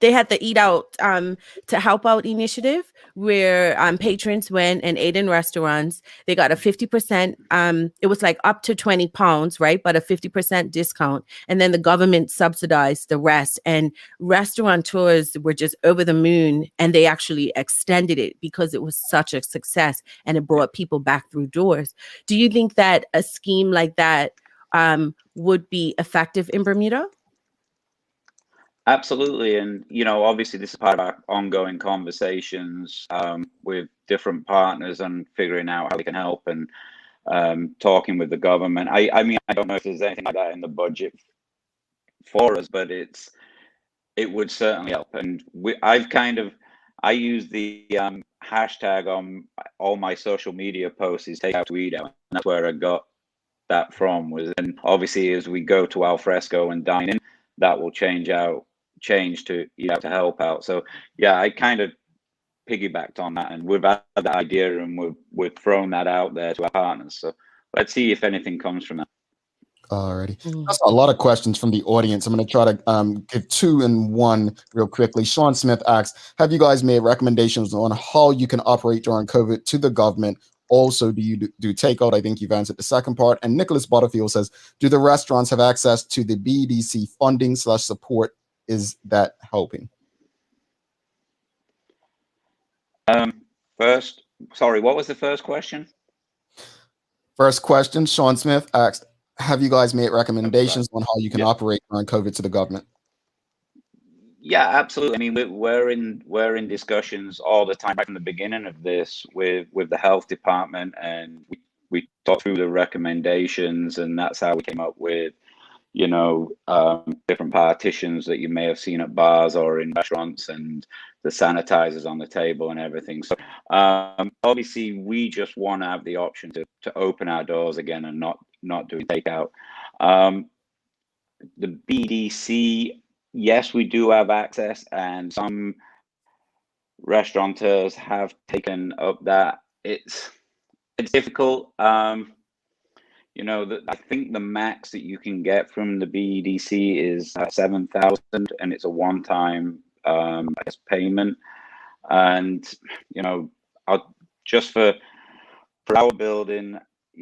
S3: had the Eat Out to Help Out initiative where patrons went and ate in restaurants. They got a 50%, it was like up to £20, right? But a 50% discount. And then the government subsidized the rest. And restaurateurs were just over the moon, and they actually extended it because it was such a success and it brought people back through doors. Do you think that a scheme like that would be effective in Bermuda?
S9: Absolutely. And, obviously this is part of our ongoing conversations with different partners and figuring out how we can help and talking with the government. I mean, I don't know if there's anything like that in the budget for us, but it would certainly help. And I use the hashtag on all my social media posts is take out to eat out. And that's where I got that from and obviously as we go to al fresco and dine in, that will change to Eat Out to Help Out. So yeah, I kind of piggybacked on that, and we've had that idea and we've thrown that out there to our partners. So let's see if anything comes from that.
S2: Alrighty. That's a lot of questions from the audience. I'm going to try to give two in one real quickly. Sean Smith asks, have you guys made recommendations on how you can operate during COVID to the government? Also, do you do takeout? I think you've answered the second part. And Nicholas Butterfield says, do the restaurants have access to the BDC funding / support? Is that helping?
S9: First, sorry, what was the first question?
S2: First question, Sean Smith asked, have you guys made recommendations on how you can operate during COVID to the government?
S9: Yeah, absolutely. I mean, we're in discussions all the time, right from the beginning of this with the health department, and we talked through the recommendations, and that's how we came up with, different partitions that you may have seen at bars or in restaurants, and the sanitizers on the table and everything. So obviously, we just want to have the option to open our doors again and not doing takeout. The BDC. Yes, we do have access, and some restaurateurs have taken up that. It's difficult. I think the max that you can get from the BDC is 7,000, and it's a one-time payment. And just for our building,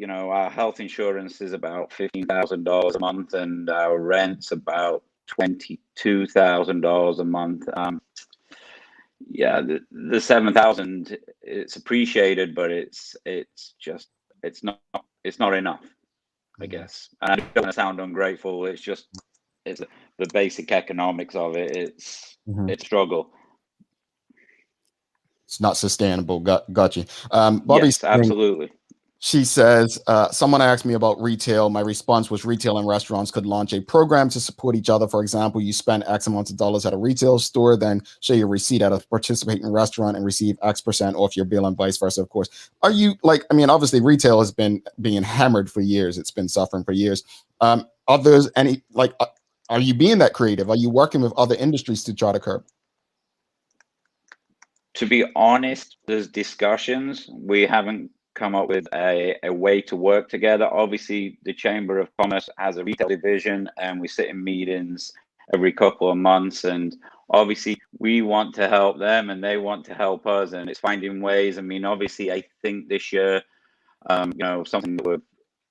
S9: our health insurance is about $15,000 a month, and our rent's about $22,000 a month. The 7,000, it's appreciated, but it's not enough, I guess. And I don't want to sound ungrateful. It's the basic economics of it. It's a struggle.
S2: It's not sustainable. Got you. Bobby,
S9: yes, absolutely.
S2: She says, someone asked me about retail. My response was retail and restaurants could launch a program to support each other. For example, you spend X amount of dollars at a retail store, then show your receipt at a participating restaurant and receive X% off your bill and vice versa, of course. Are you obviously retail has been being hammered for years. It's been suffering for years. Are there any, are you being that creative? Are you working with other industries to try to curb?
S9: To be honest, there's discussions. We haven't come up with a way to work together. Obviously, the Chamber of Commerce has a retail division, and we sit in meetings every couple of months. And obviously, we want to help them, and they want to help us. And it's finding ways. I mean, obviously, I think this year, something that we've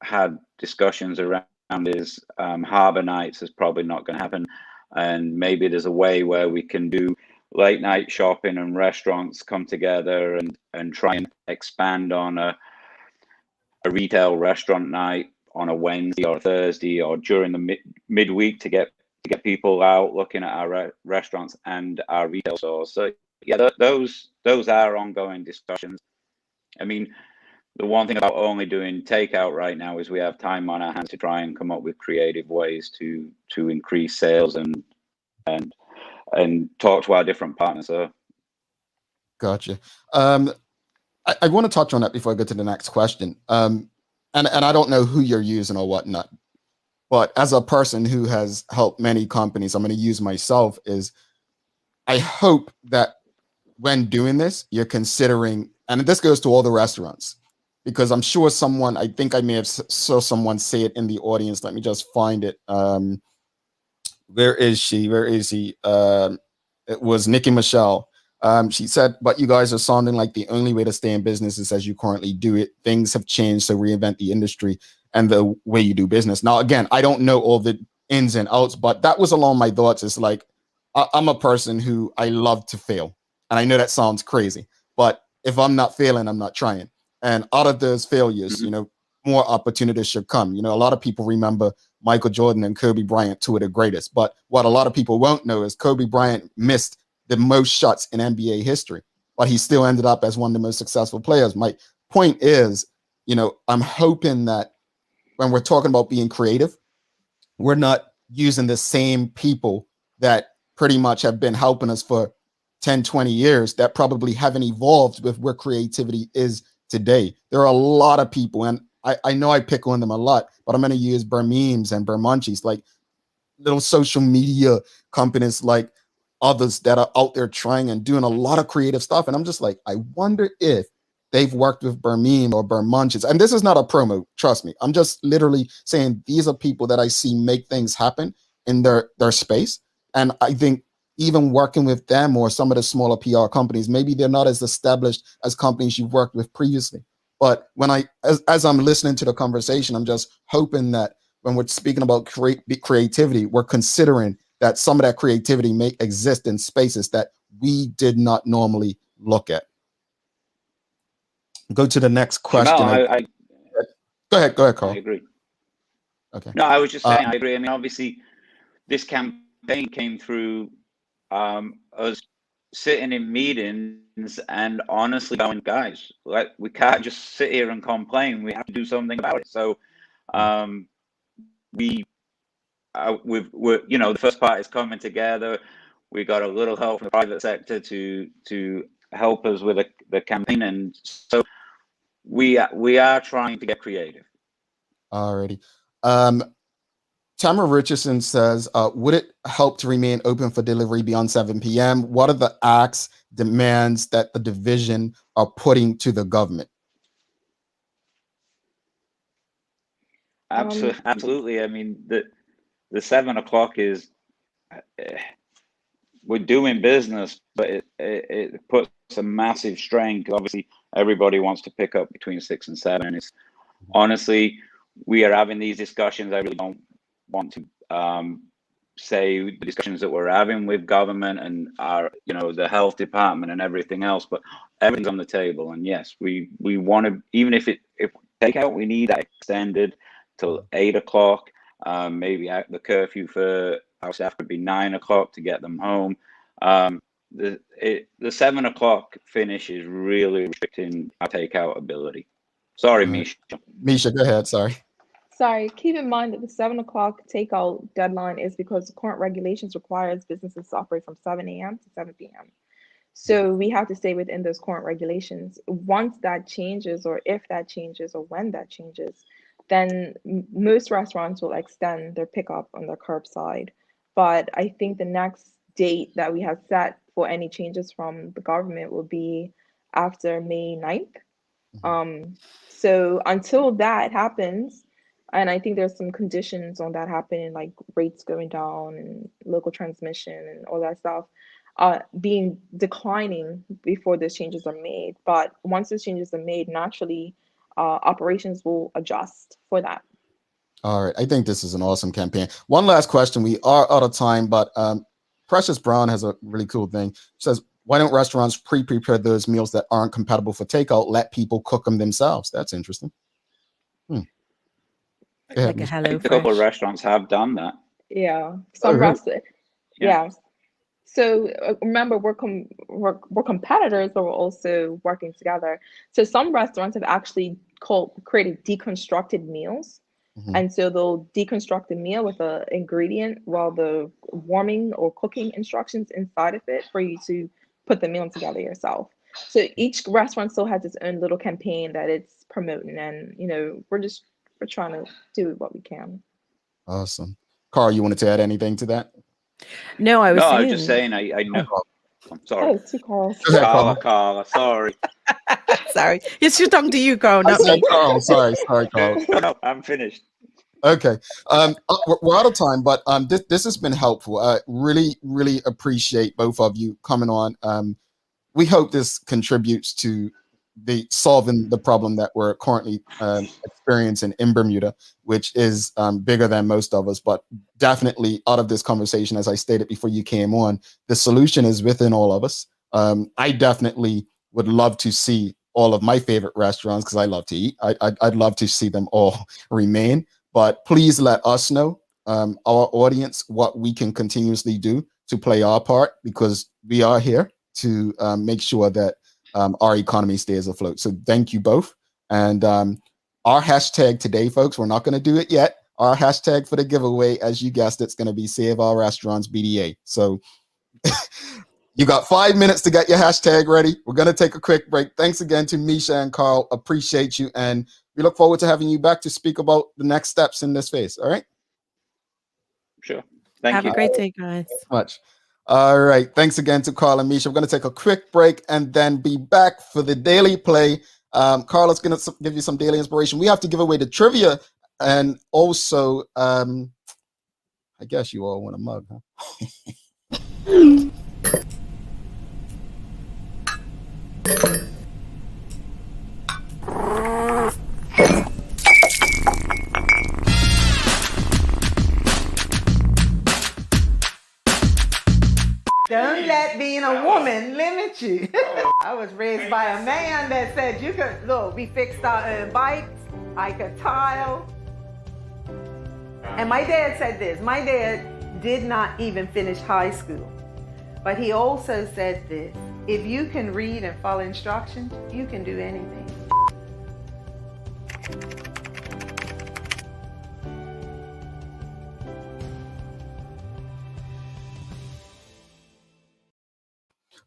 S9: had discussions around is Harbor Nights is probably not going to happen. And maybe there's a way where we can do late night shopping and restaurants come together and try and expand on a retail restaurant night on a Wednesday or Thursday or during the midweek to get people out looking at our restaurants and our retail stores. So yeah, those are ongoing discussions. I mean, the one thing about only doing takeout right now is we have time on our hands to try and come up with creative ways to increase sales and talk to our different partners. So.
S2: Gotcha. I want to touch on that before I go to the next question. And I don't know who you're using or whatnot, but as a person who has helped many companies, I'm going to use myself is I hope that when doing this, you're considering, and this goes to all the restaurants, because I'm sure someone, I think I may have saw someone say it in the audience. Let me just find it. Where is she? Where is he? It was Nikki Michelle. She said, but you guys are sounding like the only way to stay in business is as you currently do it. Things have changed, so reinvent the industry and the way you do business. Now, again, I don't know all the ins and outs, but that was along my thoughts. It's like, I'm a person who I love to fail. And I know that sounds crazy, but if I'm not failing, I'm not trying. And out of those failures,
S9: Mm-hmm.
S2: you know, more opportunities should come. You know, a lot of people remember Michael Jordan and Kobe Bryant, two of the greatest. But what a lot of people won't know is Kobe Bryant missed the most shots in NBA history, but he still ended up as one of the most successful players. My point is, you know, I'm hoping that when we're talking about being creative, we're not using the same people that pretty much have been helping us for 10, 20 years that probably haven't evolved with where creativity is today. There are a lot of people, and I know I pick on them a lot, but I'm going to use Burmemes and Burmunchies, like little social media companies like others that are out there trying and doing a lot of creative stuff. And I'm just like, I wonder if they've worked with Burmeme or Burmunches. And this is not a promo, trust me. I'm just literally saying these are people that I see make things happen in their space. And I think even working with them or some of the smaller PR companies, maybe they're not as established as companies you've worked with previously. But when as I'm listening to the conversation, I'm just hoping that when we're speaking about creativity, we're considering that some of that creativity may exist in spaces that we did not normally look at. Go to the next question.
S9: Jamal,
S2: Go ahead, Carl.
S9: I agree.
S2: Okay.
S9: No, I was just saying, I agree. I mean, obviously, this campaign came through us sitting in meetings and honestly going, guys, like, we can't just sit here and complain. We have to do something about it. So we're, you know, the first part is coming together. We got a little help from the private sector to help us with the campaign, and so we are trying to get creative.
S2: Alrighty. Tamara Richardson says, would it help to remain open for delivery beyond 7 p.m.? What are the acts, demands that the division are putting to the government?
S9: Absolutely. I mean, the 7 o'clock is, we're doing business, but it puts a massive strain because obviously everybody wants to pick up between 6 and 7. And it's honestly, we are having these discussions. I really don't want to say the discussions that we're having with government and our, you know, the health department and everything else, but everything's on the table. And yes, we want to, even if takeout, we need that extended till 8 o'clock. Maybe the curfew for our staff could be 9 o'clock to get them home. The 7 o'clock finish is really restricting our takeout ability. Sorry, Misha.
S2: Misha, go ahead. Sorry,
S8: keep in mind that the 7 o'clock takeout deadline is because the current regulations requires businesses to operate from 7 a.m. to 7 p.m. So we have to stay within those current regulations. Once that changes, or if that changes, or when that changes, then most restaurants will extend their pickup on their curbside. But I think the next date that we have set for any changes from the government will be after May 9th. So until that happens, and I think there's some conditions on that happening, like rates going down and local transmission and all that stuff, being declining before those changes are made. But once those changes are made, naturally, operations will adjust for that.
S2: All right. I think this is an awesome campaign. One last question. We are out of time, but Precious Brown has a really cool thing. She says, why don't restaurants pre-prepare those meals that aren't compatible for takeout? Let people cook them themselves. That's interesting.
S3: Like a Hello
S9: a couple of restaurants have done that.
S8: Yeah, some restaurants. Yeah. So remember, we're competitors, but we're also working together. So some restaurants have actually created deconstructed meals. And so they'll deconstruct the meal with the ingredient while the warming or cooking instructions inside of it for you to put the meal together yourself. So each restaurant still has its own little campaign that it's promoting, and you know, we're trying to do what we can.
S2: Awesome. Karl, you wanted to add anything to that?
S3: No, I was
S9: just saying, I know. I'm sorry.
S8: Oh, two Carls.
S2: Go ahead,
S9: Carla,
S2: Carl.
S9: Carla, sorry.
S3: Sorry. It's your tongue to you, Carl,
S2: I
S3: not
S2: said
S3: me.
S2: Carl. Sorry, Carl.
S9: No, I'm finished.
S2: Okay. We're out of time, but this has been helpful. Really appreciate both of you coming on. We hope this contributes to the solving the problem that we're currently experiencing in Bermuda, which is bigger than most of us. But definitely out of this conversation, as I stated before you came on, the solution is within all of us. I definitely would love to see all of my favorite restaurants because I love to eat. I'd love to see them all remain. But please let us know, our audience, what we can continuously do to play our part, because we are here to make sure that our economy stays afloat. So thank you both. And our hashtag today, folks, we're not going to do it yet. Our hashtag for the giveaway, as you guessed, it's going to be Save Our Restaurants BDA. So you got 5 minutes to get your hashtag ready. We're going to take a quick break. Thanks again to Misha and Karl. Appreciate you. And we look forward to having you back to speak about the next steps in this phase. All right.
S9: Sure. Thank
S3: Have
S9: you.
S3: a great day, guys.
S2: Much. All right. Thanks again to Karl and Misha. We're going to take a quick break and then be back for the daily play. Karl is going to give you some daily inspiration. We have to give away the trivia. And also, I guess you all want a mug, huh?
S10: Don't let being a woman limit you. I was raised by a man that said you could, look, we fixed our bikes, I could tile. And my dad said this, my dad did not even finish high school. But he also said this, if you can read and follow instructions, you can do anything.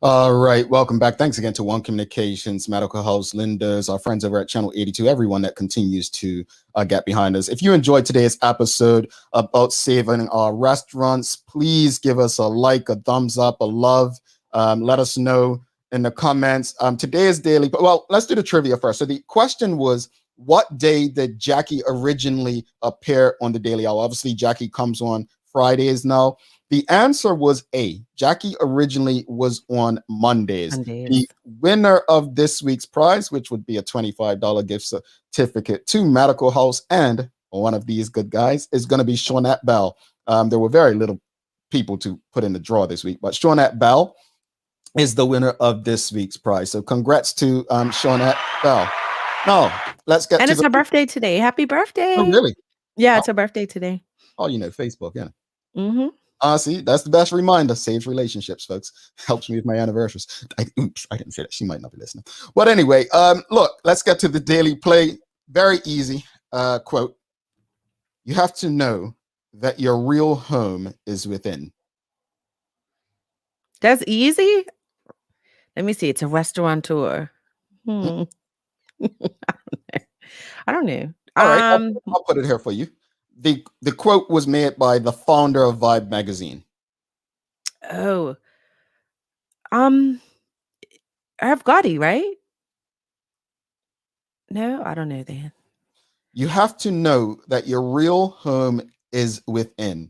S2: All right, welcome back. Thanks again to One Communications, Medical House, Linda's, our friends over at Channel 82, everyone that continues to get behind us. If you enjoyed today's episode about saving our restaurants, please give us a like, a thumbs up, a love. Let us know in the comments. Today's daily, well, let's do the trivia first. So the question was, what day did Jackie originally appear on the Daily Hour? Obviously, Jackie comes on Fridays now. The answer was A. Jackie originally was on Mondays. The winner of this week's prize, which would be a $25 gift certificate to Medical House and one of these good guys, is going to be Shawnette Bell. There were very little people to put in the draw this week, but Shawnette Bell is the winner of this week's prize. So congrats to Shawnette Bell. Now, let's get
S3: and
S2: to
S3: it's her birthday today. Happy birthday.
S2: Oh, really?
S3: Yeah, it's her birthday today.
S2: Oh, you know, Facebook, yeah.
S3: Mm-hmm.
S2: See, that's the best reminder. Saves relationships, folks. Helps me with my anniversaries. Oops, I didn't say that. She might not be listening. But anyway, look, let's get to the daily play. Very easy. Quote, you have to know that your real home is within.
S3: That's easy. Let me see. It's a restaurateur. I don't know.
S2: All right, I'll put it here for you. The quote was made by the founder of Vibe magazine.
S3: Oh. Irv Gotti, right? No, I don't know then.
S2: You have to know that your real home is within.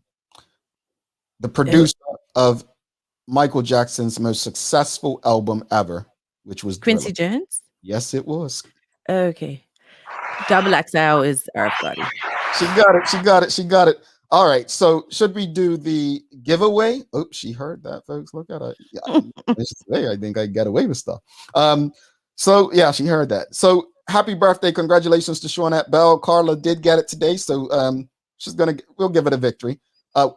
S2: The producer of Michael Jackson's most successful album ever, which was
S3: Quincy
S2: Thriller.
S3: Jones?
S2: Yes, it was.
S3: Okay. Double XL is Irv Gotti.
S2: She got it. All right. So should we do the giveaway? Oh, she heard that, folks. Look at her. Yeah, I think I get away with stuff. So yeah, she heard that. So happy birthday. Congratulations to Shawnette Bell. Carla did get it today. So we'll give it a victory.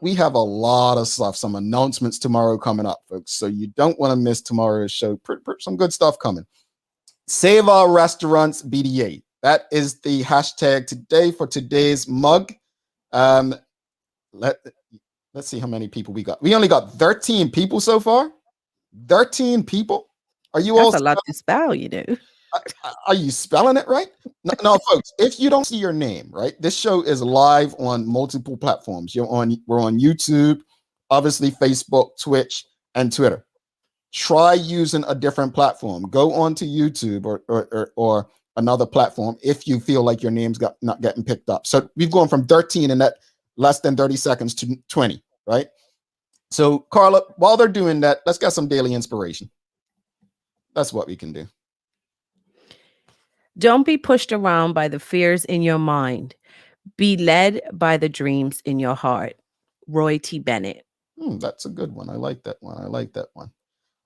S2: We have a lot of stuff, some announcements tomorrow coming up, folks. So you don't want to miss tomorrow's show. Some good stuff coming. Save Our Restaurants BDA. That is the hashtag today for today's mug. Let's see how many people we got. We only got 13 people so far. 13 people. Are you all?
S3: That's a lot to spell, you know.
S2: Are you spelling it right? No, folks. If you don't see your name, right, this show is live on multiple platforms. We're on YouTube, obviously Facebook, Twitch, and Twitter. try using a different platform. Go onto YouTube or another platform if you feel like your name's not getting picked up. So we've gone from 13 in that less than 30 seconds to 20, right? So Carla, while they're doing that, let's get some daily inspiration. That's what we can do.
S3: Don't be pushed around by the fears in your mind. Be led by the dreams in your heart. Roy T. Bennett.
S2: That's a good one. I like that one. I like that one.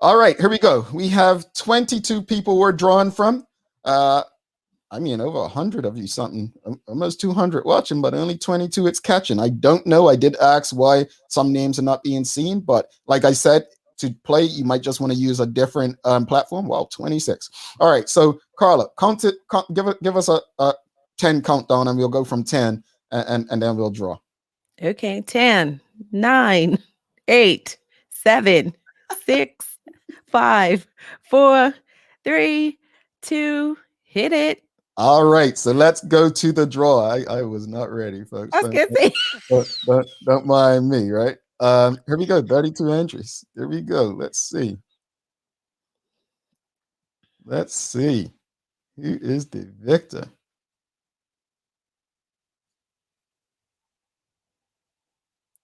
S2: All right, here we go. We have 22 people we're drawing from. I mean, over 100 of you, something, almost 200 watching, but only 22 it's catching. I don't know. I did ask why some names are not being seen, but like I said, to play, you might just want to use a different platform. Well, 26. All right, so Carla, give us a 10 countdown, and we'll go from 10, and then we'll draw.
S3: Okay, 10, 9, 8, 7, 6, 5, 4, 3, 2, hit it.
S2: All right, so let's go to the draw. I was not ready, folks.
S3: I was gonna say.
S2: Don't mind me, right? Here we go, 32 entries. Here we go. Let's see. Let's see. Who is the victor?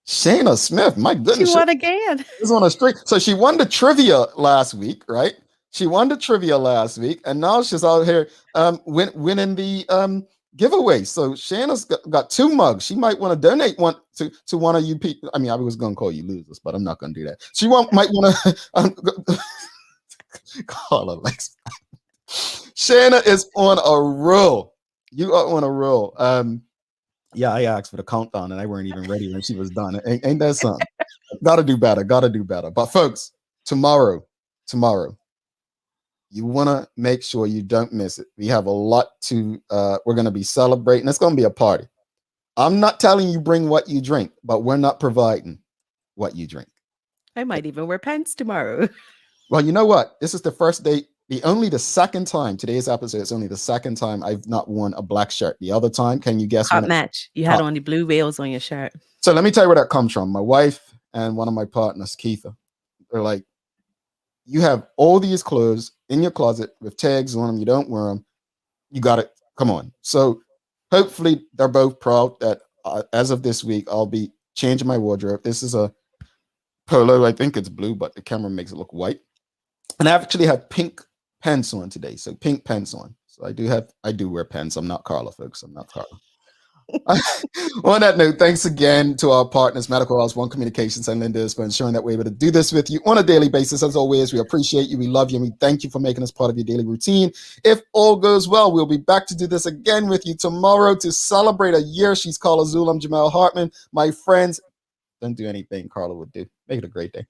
S2: Shayna Smith, my goodness.
S3: She won again.
S2: She's on a streak. So she won the trivia last week, right? She won the trivia last week, and now she's out here winning the giveaway. So Shayna's got 2 mugs. She might want to donate one to one of you people. I mean, I was going to call you losers, but I'm not going to do that. She might want to call her Lex. Shayna is on a roll. You are on a roll. Yeah, I asked for the countdown, and I weren't even ready when she was done. Ain't that something? Gotta do better. But folks, tomorrow, you want to make sure you don't miss it. We have a lot to, we're going to be celebrating. It's going to be a party. I'm not telling you bring what you drink, but we're not providing what you drink.
S3: I might even wear pants tomorrow.
S2: Well, you know what? This is the first day, the second time, today's episode is only the second time I've not worn a black shirt. The other time, can you guess?
S3: Hot match. You had on the blue whales on your shirt.
S2: So let me tell you where that comes from. My wife and one of my partners, Keitha, they're like, you have all these clothes in your closet with tags on them. You don't wear them. You got it. Come on. So hopefully they're both proud that as of this week, I'll be changing my wardrobe. This is a polo. I think it's blue, but the camera makes it look white. And I actually have pink pants on today. So pink pants on. So I do wear pants. I'm not Carla, folks. I'm not Carla. On that note, thanks again to our partners, Medical House, One Communications, and Linda's for ensuring that we're able to do this with you on a daily basis. As always, we appreciate you, we love you, and we thank you for making us part of your daily routine. If all goes well, we'll be back to do this again with you tomorrow to celebrate a year. She's Carla Azul. I'm Jamel Hartman. My friends, don't do anything Carla would do. Make it a great day.